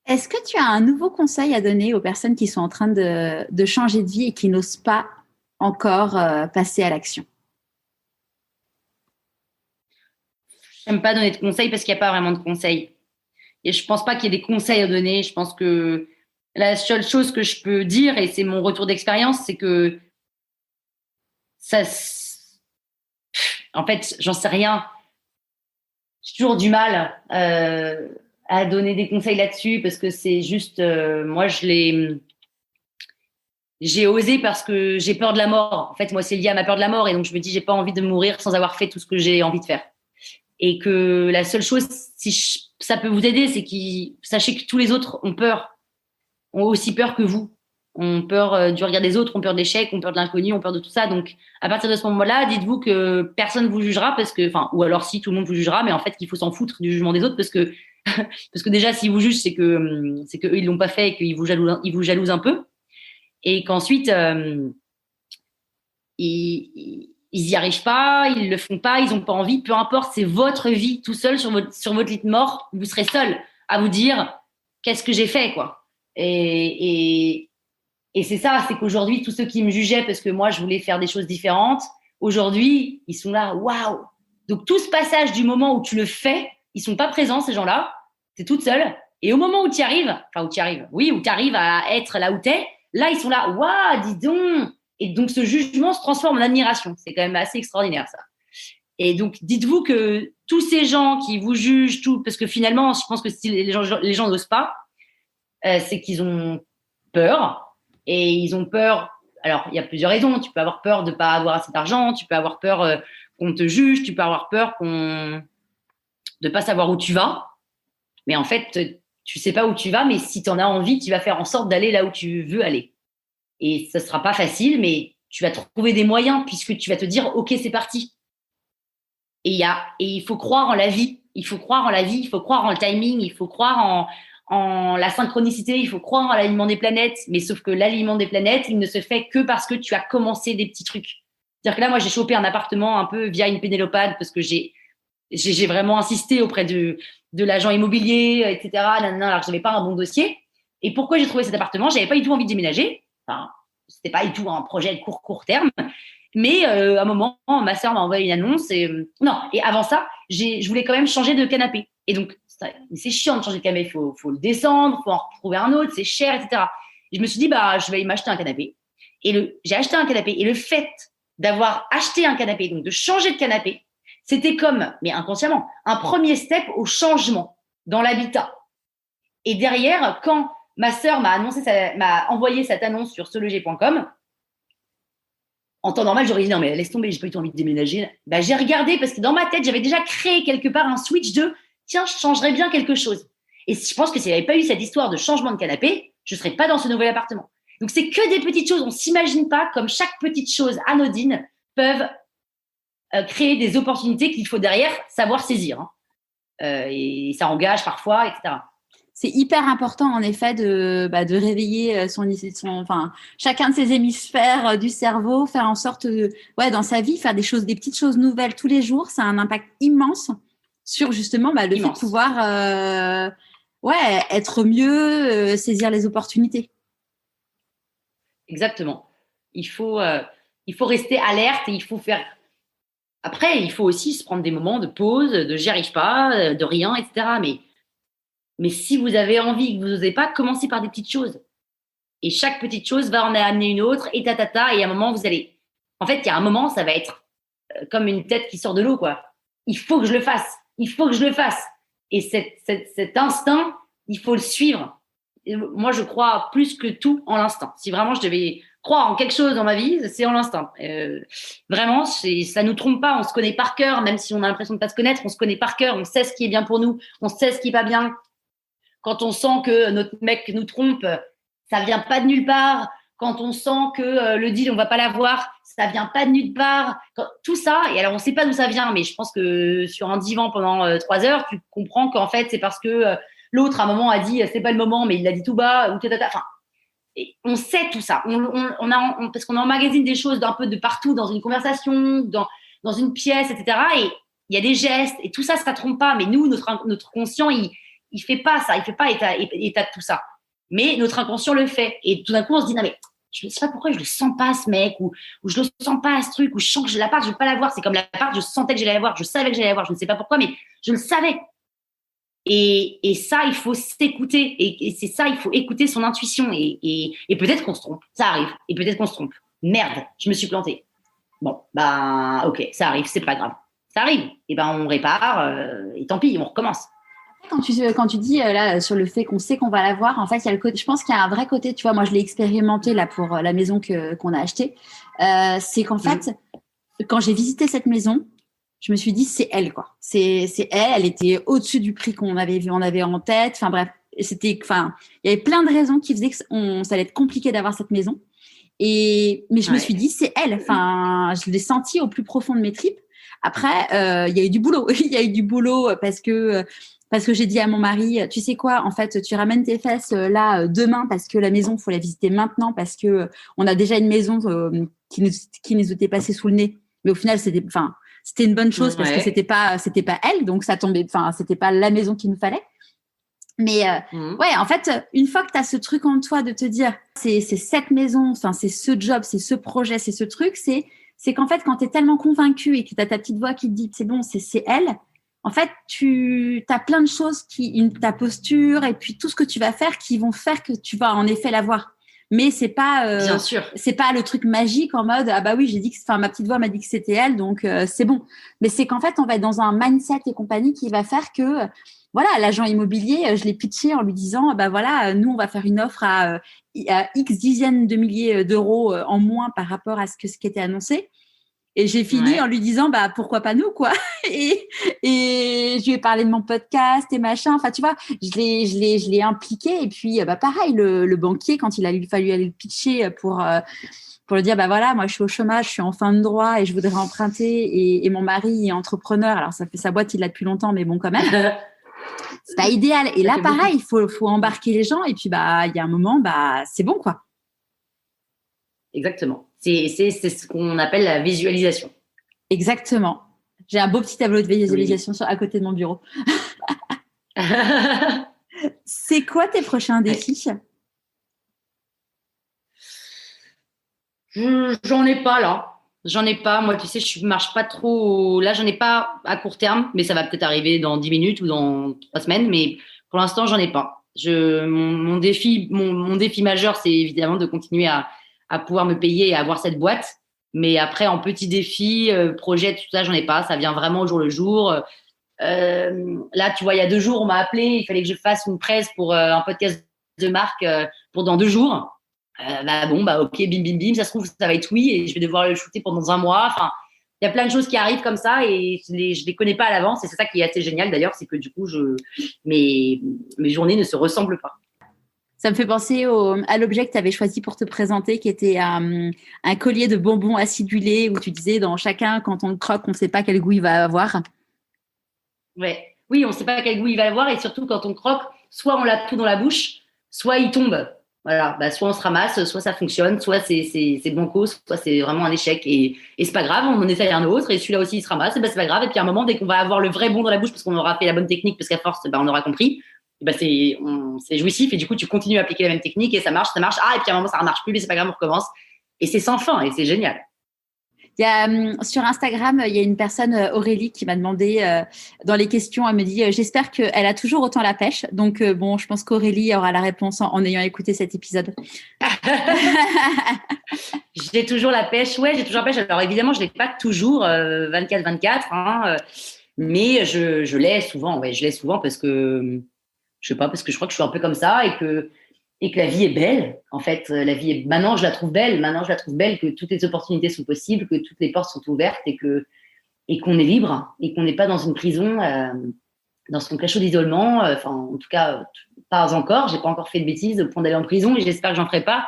Est-ce que tu as un nouveau conseil à donner aux personnes qui sont en train de changer de vie et qui n'osent pas encore passer à l'action? J'aime pas donner de conseils parce qu'il n'y a pas vraiment de conseils. Et je pense pas qu'il y ait des conseils à donner. Je pense que la seule chose que je peux dire, et c'est mon retour d'expérience, c'est que en fait, j'en sais rien. J'ai toujours du mal à donner des conseils là-dessus parce que c'est juste, moi, j'ai osé parce que j'ai peur de la mort. En fait, moi, c'est lié à ma peur de la mort et donc je me dis, j'ai pas envie de mourir sans avoir fait tout ce que j'ai envie de faire. Et que la seule chose, si ça peut vous aider, c'est sachez que tous les autres ont aussi peur que vous. Ont peur du regard des autres, ont peur de l'échec, ont peur de l'inconnu, ont peur de tout ça. Donc, à partir de ce moment-là, dites-vous que personne vous jugera ou alors si tout le monde vous jugera, mais en fait, qu'il faut s'en foutre du jugement des autres parce que déjà, s'ils vous jugent, c'est que eux, ils l'ont pas fait et qu'ils vous jalousent un peu. Et qu'ensuite, ils y arrivent pas, ils le font pas, ils ont pas envie, peu importe, c'est votre vie tout seul sur votre lit de mort, vous serez seul à vous dire qu'est-ce que j'ai fait, quoi. Et c'est ça, c'est qu'aujourd'hui, tous ceux qui me jugeaient parce que moi, je voulais faire des choses différentes, aujourd'hui, ils sont là, waouh! Donc, tout ce passage du moment où tu le fais, ils sont pas présents, ces gens-là, t'es toute seule. Et au moment où tu arrives, où tu arrives à être là où t'es, là, ils sont là, waouh, dis donc, Et donc, ce jugement se transforme en admiration. C'est quand même assez extraordinaire, ça. Et donc, dites-vous que tous ces gens qui vous jugent, parce que finalement, je pense que si les gens n'osent pas, c'est qu'ils ont peur. Et ils ont peur. Alors, il y a plusieurs raisons. Tu peux avoir peur de ne pas avoir assez d'argent. Tu peux avoir peur qu'on te juge. Tu peux avoir peur de ne pas savoir où tu vas. Mais en fait, tu ne sais pas où tu vas. Mais si tu en as envie, tu vas faire en sorte d'aller là où tu veux aller. Et ça ne sera pas facile, mais tu vas trouver des moyens puisque tu vas te dire « Ok, c'est parti ». Et il faut croire en la vie. Il faut croire en la vie. Il faut croire en le timing. Il faut croire en la synchronicité. Il faut croire en l'alignement des planètes. Mais sauf que l'alignement des planètes, il ne se fait que parce que tu as commencé des petits trucs. C'est-à-dire que là, moi, j'ai chopé un appartement un peu via une Pénélopade parce que j'ai vraiment insisté auprès de l'agent immobilier, etc. Alors que je n'avais pas un bon dossier. Et pourquoi j'ai trouvé cet appartement? Je n'avais pas du tout envie de déménager. Enfin, c'était pas du tout un projet de court terme. Mais à un moment, ma sœur m'a envoyé une annonce. Et avant ça, je voulais quand même changer de canapé. Et donc, c'est chiant de changer de canapé. Il faut le descendre, il faut en retrouver un autre, c'est cher, etc. Et je me suis dit, je vais m'acheter un canapé. Et j'ai acheté un canapé. Et le fait d'avoir acheté un canapé, donc de changer de canapé, c'était comme, mais inconsciemment, un premier step au changement dans l'habitat. Et derrière, quand ma sœur m'a envoyé cette annonce sur seloger.com, en temps normal, j'aurais dit non, mais laisse tomber, j'ai pas eu envie de déménager. J'ai regardé parce que dans ma tête, j'avais déjà créé quelque part un switch de tiens, je changerais bien quelque chose. Et je pense que s'il n'y avait pas eu cette histoire de changement de canapé, je ne serais pas dans ce nouvel appartement. Donc, c'est que des petites choses. On ne s'imagine pas comme chaque petite chose anodine peuvent créer des opportunités qu'il faut derrière savoir saisir. Et ça engage parfois, etc. C'est hyper important, en effet, de réveiller chacun de ses hémisphères du cerveau, faire en sorte, dans sa vie, faire des petites choses nouvelles tous les jours. Ça a un impact immense sur justement le fait de pouvoir, être mieux, saisir les opportunités. Exactement. Il faut rester alerte et il faut faire. Après, il faut aussi se prendre des moments de pause, de j'y arrive pas, de rien, etc. Mais si vous avez envie et que vous n'osez pas, commencez par des petites choses. Et chaque petite chose va en amener une autre, et et à un moment, vous allez. En fait, il y a un moment, ça va être comme une tête qui sort de l'eau, quoi. Il faut que je le fasse. Il faut que je le fasse. Et cet instinct, il faut le suivre. Et moi, je crois plus que tout en l'instinct. Si vraiment je devais croire en quelque chose dans ma vie, c'est en l'instinct. Vraiment, ça nous trompe pas. On se connaît par cœur, même si on a l'impression de pas se connaître. On se connaît par cœur. On sait ce qui est bien pour nous. On sait ce qui est pas bien. Quand on sent que notre mec nous trompe, ça vient pas de nulle part. Quand on sent que le deal, on va pas l'avoir, ça vient pas de nulle part. Tout ça, et alors on sait pas d'où ça vient, mais je pense que sur un divan pendant 3 heures, tu comprends qu'en fait, c'est parce que l'autre, à un moment, a dit c'est pas le moment, mais il l'a dit tout bas, ou enfin, et on sait tout ça. Parce qu'on emmagasine des choses d'un peu de partout, dans une conversation, dans une pièce, etc. Et il y a des gestes, et tout ça, ça trompe pas. Mais nous, notre conscient, il fait pas ça, il fait pas état de tout ça. Mais notre inconscient le fait. Et tout d'un coup, on se dit, non mais, je ne sais pas pourquoi je le sens pas, ce mec, ou je le sens pas, ce truc, ou je sens que j'ai l'appart, je veux pas l'avoir. C'est comme l'appart, je sentais que j'allais l'avoir, je savais que j'allais l'avoir, je ne sais pas pourquoi, mais je le savais. Et ça, il faut s'écouter. Et c'est ça, il faut écouter son intuition. Et peut-être qu'on se trompe. Ça arrive. Et peut-être qu'on se trompe. Merde, je me suis plantée. Bon, ok, ça arrive, c'est pas grave. Ça arrive. Et on répare, et tant pis, on recommence. Quand tu dis là sur le fait qu'on sait qu'on va l'avoir, en fait, il y a le côté. Je pense qu'il y a un vrai côté. Tu vois, moi, je l'ai expérimenté là pour la maison qu'on a achetée. C'est qu'en fait, quand j'ai visité cette maison, je me suis dit c'est elle quoi. C'est elle. Elle était au-dessus du prix qu'on avait en tête. Enfin bref, il y avait plein de raisons qui faisaient que ça allait être compliqué d'avoir cette maison. Mais je me suis dit c'est elle. Enfin, je l'ai senti au plus profond de mes tripes. Après, il y a eu du boulot. Il y a eu du boulot parce que j'ai dit à mon mari, tu sais quoi, en fait, tu ramènes tes fesses là demain parce que la maison, faut la visiter maintenant parce que on a déjà une maison qui nous était passée sous le nez. Mais au final, c'était une bonne chose parce que c'était pas elle, donc ça tombait. Enfin, c'était pas la maison qu'il nous fallait. Mais en fait, une fois que tu as ce truc en toi de te dire, c'est cette maison, enfin c'est ce job, c'est ce projet, c'est ce truc, c'est qu'en fait, quand tu es tellement convaincu et que tu as ta petite voix qui te dit, c'est bon, c'est elle. En fait, tu as plein de choses ta posture et puis tout ce que tu vas faire qui vont faire que tu vas en effet la voir. Mais c'est pas, Bien sûr. c'est pas le truc magique en mode ah bah oui j'ai dit que, enfin ma petite voix m'a dit que c'était elle donc c'est bon. Mais c'est qu'en fait on va être dans un mindset et compagnie qui va faire que voilà l'agent immobilier je l'ai pitché en lui disant bah voilà nous on va faire une offre à X dizaines de milliers d'euros en moins par rapport à ce qui était annoncé. Et j'ai fini en lui disant bah pourquoi pas nous quoi. et je lui ai parlé de mon podcast et machin. Enfin tu vois, je l'ai impliqué et puis bah pareil le banquier quand il a fallu aller le pitcher pour le dire bah voilà moi je suis au chômage, je suis en fin de droit et je voudrais emprunter et mon mari est entrepreneur. Alors ça fait sa boîte il l'a depuis longtemps mais bon quand même. C'est pas idéal. Et là pareil il faut embarquer les gens et puis bah il y a un moment bah c'est bon quoi. Exactement. C'est ce qu'on appelle la visualisation. Exactement. J'ai un beau petit tableau de visualisation à côté de mon bureau. C'est quoi tes prochains défis? J'en ai pas là. J'en ai pas. Moi, tu sais, je marche pas trop. Là, j'en ai pas à court terme, mais ça va peut-être arriver dans 10 minutes ou dans 3 semaines. Mais pour l'instant, j'en ai pas. Mon défi majeur, c'est évidemment de continuer à pouvoir me payer et avoir cette boîte. Mais après, en petit défi, projet, tout ça, j'en ai pas. Ça vient vraiment au jour le jour. Là, tu vois, il y a 2 jours, on m'a appelé. Il fallait que je fasse une presse pour un podcast de marque pour dans 2 jours. Ok, bim, bim, bim. Ça se trouve, ça va être oui et je vais devoir le shooter pendant 1 mois. Enfin, il y a plein de choses qui arrivent comme ça et je les connais pas à l'avance. Et c'est ça qui est assez génial d'ailleurs, c'est que du coup, mes journées ne se ressemblent pas. Ça me fait penser à l'objet que tu avais choisi pour te présenter, qui était un collier de bonbons acidulés où tu disais dans chacun, quand on le croque, on ne sait pas quel goût il va avoir. Ouais. Oui, on ne sait pas quel goût il va avoir et surtout quand on croque, soit on l'a tout dans la bouche, soit il tombe. Voilà, soit on se ramasse, soit ça fonctionne, soit c'est banco, soit c'est vraiment un échec et c'est pas grave, on en essaye un autre et celui-là aussi il se ramasse, et c'est pas grave. Et puis à un moment, dès qu'on va avoir le vrai bon dans la bouche parce qu'on aura fait la bonne technique, parce qu'à force, on aura compris. C'est jouissif et du coup tu continues à appliquer la même technique et ça marche et puis à un moment ça ne marche plus mais c'est pas grave, on recommence et c'est sans fin et c'est génial. Il y a, sur Instagram, il y a une personne, Aurélie, qui m'a demandé dans les questions, elle me dit j'espère qu'elle a toujours autant la pêche. Donc bon, je pense qu'Aurélie aura la réponse en ayant écouté cet épisode. J'ai toujours la pêche, ouais, j'ai toujours la pêche. Alors évidemment, je l'ai pas toujours 24/24, hein, mais je l'ai souvent, ouais, je l'ai souvent parce que je sais pas, parce que je crois que je suis un peu comme ça et que la vie est belle. En fait, maintenant, je la trouve belle. Maintenant, je la trouve belle que toutes les opportunités sont possibles, que toutes les portes sont ouvertes et qu'on est libre et qu'on n'est pas dans une prison, dans son cachot d'isolement. Enfin, en tout cas, pas encore. J'ai pas encore fait de bêtises au point d'aller en prison et j'espère que j'en ferai pas.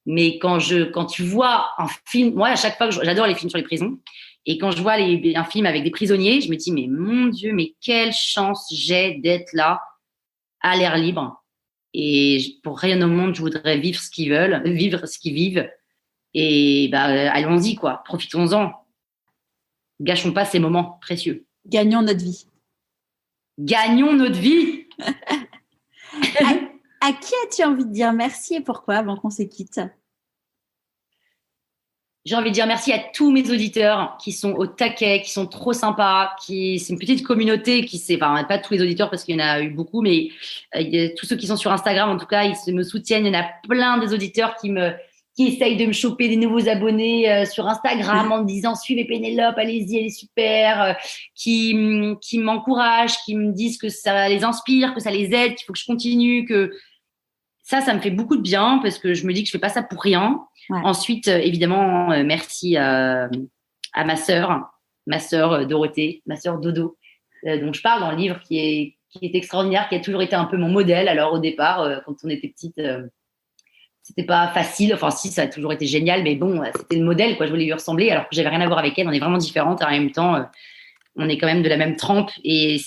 Mais quand tu vois un film, moi, à chaque fois, j'adore les films sur les prisons. Et quand je vois un film avec des prisonniers, je me dis, mais mon Dieu, mais quelle chance j'ai d'être là, à l'air libre. Et pour rien au monde, je voudrais vivre ce qu'ils veulent, vivre ce qu'ils vivent. Et allons-y, quoi. Profitons-en. Gâchons pas ces moments précieux. Gagnons notre vie. Gagnons notre vie. À qui as-tu envie de dire merci et pourquoi avant qu'on se quitte? J'ai envie de dire merci à tous mes auditeurs qui sont au taquet, qui sont trop sympas, c'est une petite communauté pas tous les auditeurs parce qu'il y en a eu beaucoup, mais tous ceux qui sont sur Instagram, en tout cas, ils me soutiennent. Il y en a plein des auditeurs qui essayent de me choper des nouveaux abonnés sur Instagram en me disant suivez Pénélope, allez-y, elle est super, qui m'encouragent, qui me disent que ça les inspire, que ça les aide, qu'il faut que je continue, que ça me fait beaucoup de bien parce que je me dis que je fais pas ça pour rien. Ouais. Ensuite, évidemment, merci à ma sœur Dorothée, ma sœur Dodo, dont je parle dans le livre, qui est extraordinaire, qui a toujours été un peu mon modèle. Alors au départ, quand on était petite, c'était pas facile. Enfin si, ça a toujours été génial, mais bon, c'était le modèle, quoi. Je voulais lui ressembler, alors que j'avais rien à voir avec elle. On est vraiment différentes. En même temps, on est quand même de la même trempe, et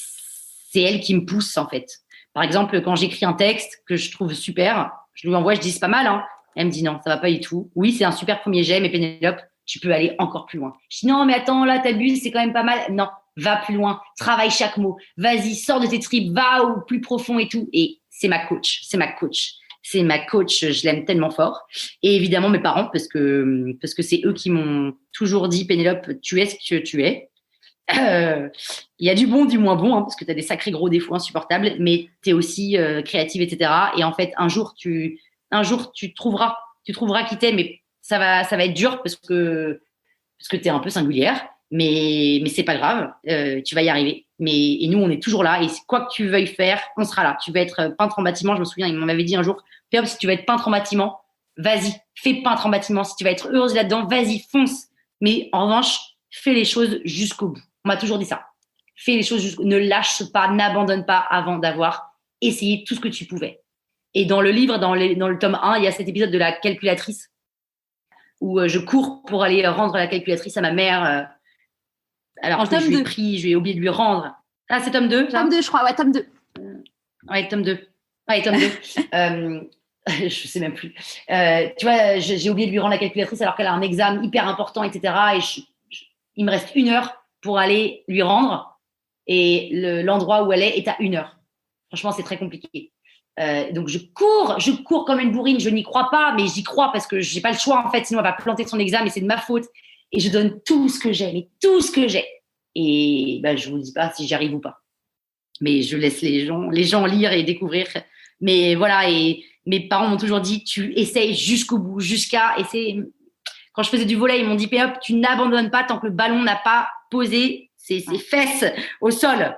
c'est elle qui me pousse en fait. Par exemple, quand j'écris un texte que je trouve super, je lui envoie, je dis c'est pas mal, hein. Elle me dit non, ça va pas du tout. Oui, c'est un super premier jet, mais Pénélope, tu peux aller encore plus loin. Je dis non, mais attends, là, t'abuses, c'est quand même pas mal. Non, va plus loin, travaille chaque mot. Vas-y, sors de tes tripes, va au plus profond et tout. Et c'est ma coach, je l'aime tellement fort. Et évidemment, mes parents, parce que c'est eux qui m'ont toujours dit, Pénélope, tu es ce que tu es. Il y a du bon, du moins bon, hein, parce que tu as des sacrés gros défauts insupportables, mais tu es aussi créative, etc. Et en fait, un jour, tu trouveras tu trouveras qui t'es, mais ça va être dur parce que t'es un peu singulière, mais c'est pas grave, tu vas y arriver. Et nous, on est toujours là, et quoi que tu veuilles faire, on sera là. Tu veux être peintre en bâtiment, je me souviens, il m'avait dit un jour, Pénélope, si tu veux être peintre en bâtiment, vas-y, fais peintre en bâtiment. Si tu vas être heureuse là-dedans, vas-y, fonce. Mais en revanche, fais les choses jusqu'au bout. On m'a toujours dit ça. Fais les choses jusqu'au bout. Ne lâche pas, n'abandonne pas avant d'avoir essayé tout ce que tu pouvais. Et dans le livre, dans le tome 1, il y a cet épisode de la calculatrice où je cours pour aller rendre la calculatrice à ma mère. Alors que je lui ai pris, je lui ai oublié de lui rendre. Ah, c'est tome 2 Tome 2, je crois. Ouais, tome 2. Ouais, tome 2. Ouais, tome 2. Je sais même plus. Tu vois, j'ai oublié de lui rendre la calculatrice alors qu'elle a un examen hyper important, etc. Et il me reste 1 heure pour aller lui rendre. Et l'endroit où elle est à 1 heure. Franchement, c'est très compliqué. Donc, je cours comme une bourrine. Je n'y crois pas, mais j'y crois parce que j'ai pas le choix, en fait. Sinon, elle va planter son examen et c'est de ma faute. Et je donne tout ce que j'ai, mais tout ce que j'ai. Et je vous dis pas si j'y arrive ou pas. Mais je laisse les gens lire et découvrir. Mais voilà, et mes parents m'ont toujours dit, tu essayes jusqu'au bout, quand je faisais du volley, ils m'ont dit, Pénélope, tu n'abandonnes pas tant que le ballon n'a pas posé ses fesses au sol.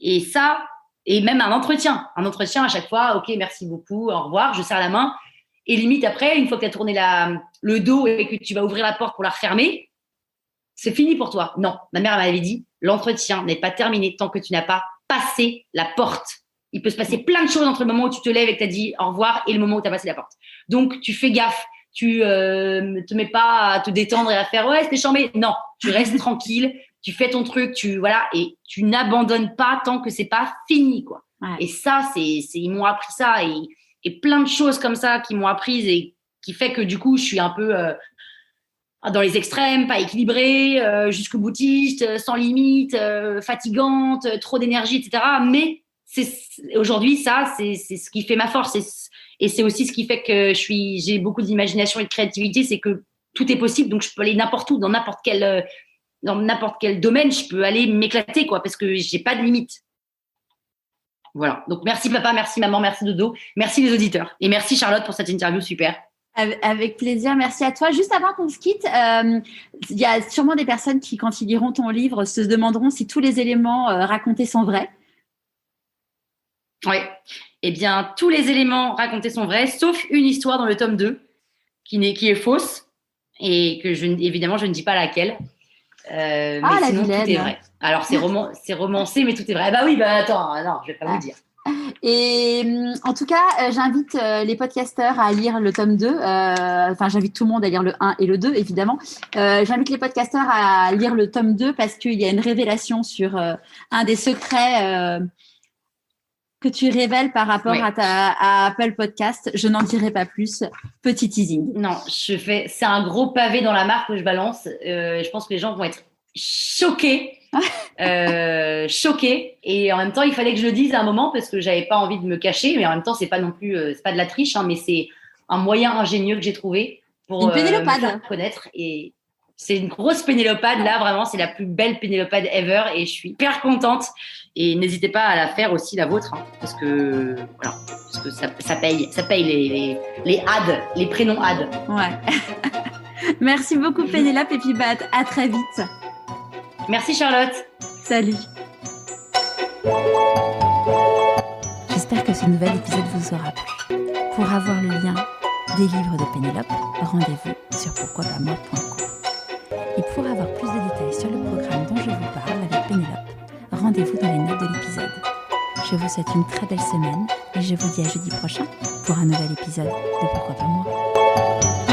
Et ça, et même un entretien à chaque fois, ok, merci beaucoup, au revoir, je serre la main. Et limite après, une fois que tu as tourné le dos et que tu vas ouvrir la porte pour la refermer, c'est fini pour toi. Non, ma mère m'avait dit, l'entretien n'est pas terminé tant que tu n'as pas passé la porte. Il peut se passer plein de choses entre le moment où tu te lèves et que tu as dit au revoir et le moment où tu as passé la porte. Donc, tu fais gaffe. Tu te mets pas à te détendre et à faire « ouais, c'était chambé ». Non, tu restes tranquille, tu fais ton truc, et tu n'abandonnes pas tant que c'est pas fini, quoi. Ouais. Et ça, ils m'ont appris ça et plein de choses comme ça qui m'ont apprise et qui fait que du coup, je suis un peu dans les extrêmes, pas équilibrée, jusqu'au boutiste, sans limite, fatigante, trop d'énergie, etc. Mais aujourd'hui, ça, c'est ce qui fait ma force. Et c'est aussi ce qui fait que j'ai beaucoup d'imagination et de créativité, c'est que tout est possible. Donc, je peux aller n'importe où, dans n'importe quel domaine, je peux aller m'éclater, quoi, parce que j'ai pas de limite. Voilà. Donc, merci papa, merci maman, merci Dodo, merci les auditeurs. Et merci Charlotte pour cette interview super. Avec plaisir, merci à toi. Juste avant qu'on se quitte, il y a sûrement des personnes qui, quand ils liront ton livre, se demanderont si tous les éléments racontés sont vrais. Oui. Eh bien, tous les éléments racontés sont vrais, sauf une histoire dans le tome 2 qui est fausse et que évidemment, je ne dis pas laquelle. Mais sinon, tout est vrai. Alors, c'est romancé, mais tout est vrai. Bah oui, attends, non, je vais pas vous dire. Et en tout cas, j'invite les podcasteurs à lire le tome 2. J'invite tout le monde à lire le 1 et le 2, évidemment. J'invite les podcasteurs à lire le tome 2 parce qu'il y a une révélation sur un des secrets que tu révèles par rapport à Apple Podcast. Je n'en dirai pas plus. Petit teasing. Non, c'est un gros pavé dans la mare que je balance. Je pense que les gens vont être choqués. Et en même temps il fallait que je le dise à un moment parce que j'avais pas envie de me cacher, mais en même temps c'est pas non plus c'est pas de la triche, mais c'est un moyen ingénieux que j'ai trouvé pour me faire connaître. Et c'est une grosse pénélopade là, vraiment c'est la plus belle pénélopade ever et je suis hyper contente. Et n'hésitez pas à la faire aussi, la vôtre, parce que ça paye les ads, les prénoms ads. Ouais. Merci beaucoup Pénélope et puis à très vite. Merci Charlotte. Salut. J'espère que ce nouvel épisode vous aura plu. Pour avoir le lien des livres de Pénélope, rendez-vous sur pourquoipasmoi.com. Et pour avoir plus de détails sur le programme dont je vous parle avec Pénélope, rendez-vous dans les notes de l'épisode. Je vous souhaite une très belle semaine et je vous dis à jeudi prochain pour un nouvel épisode de Pourquoi pas moi.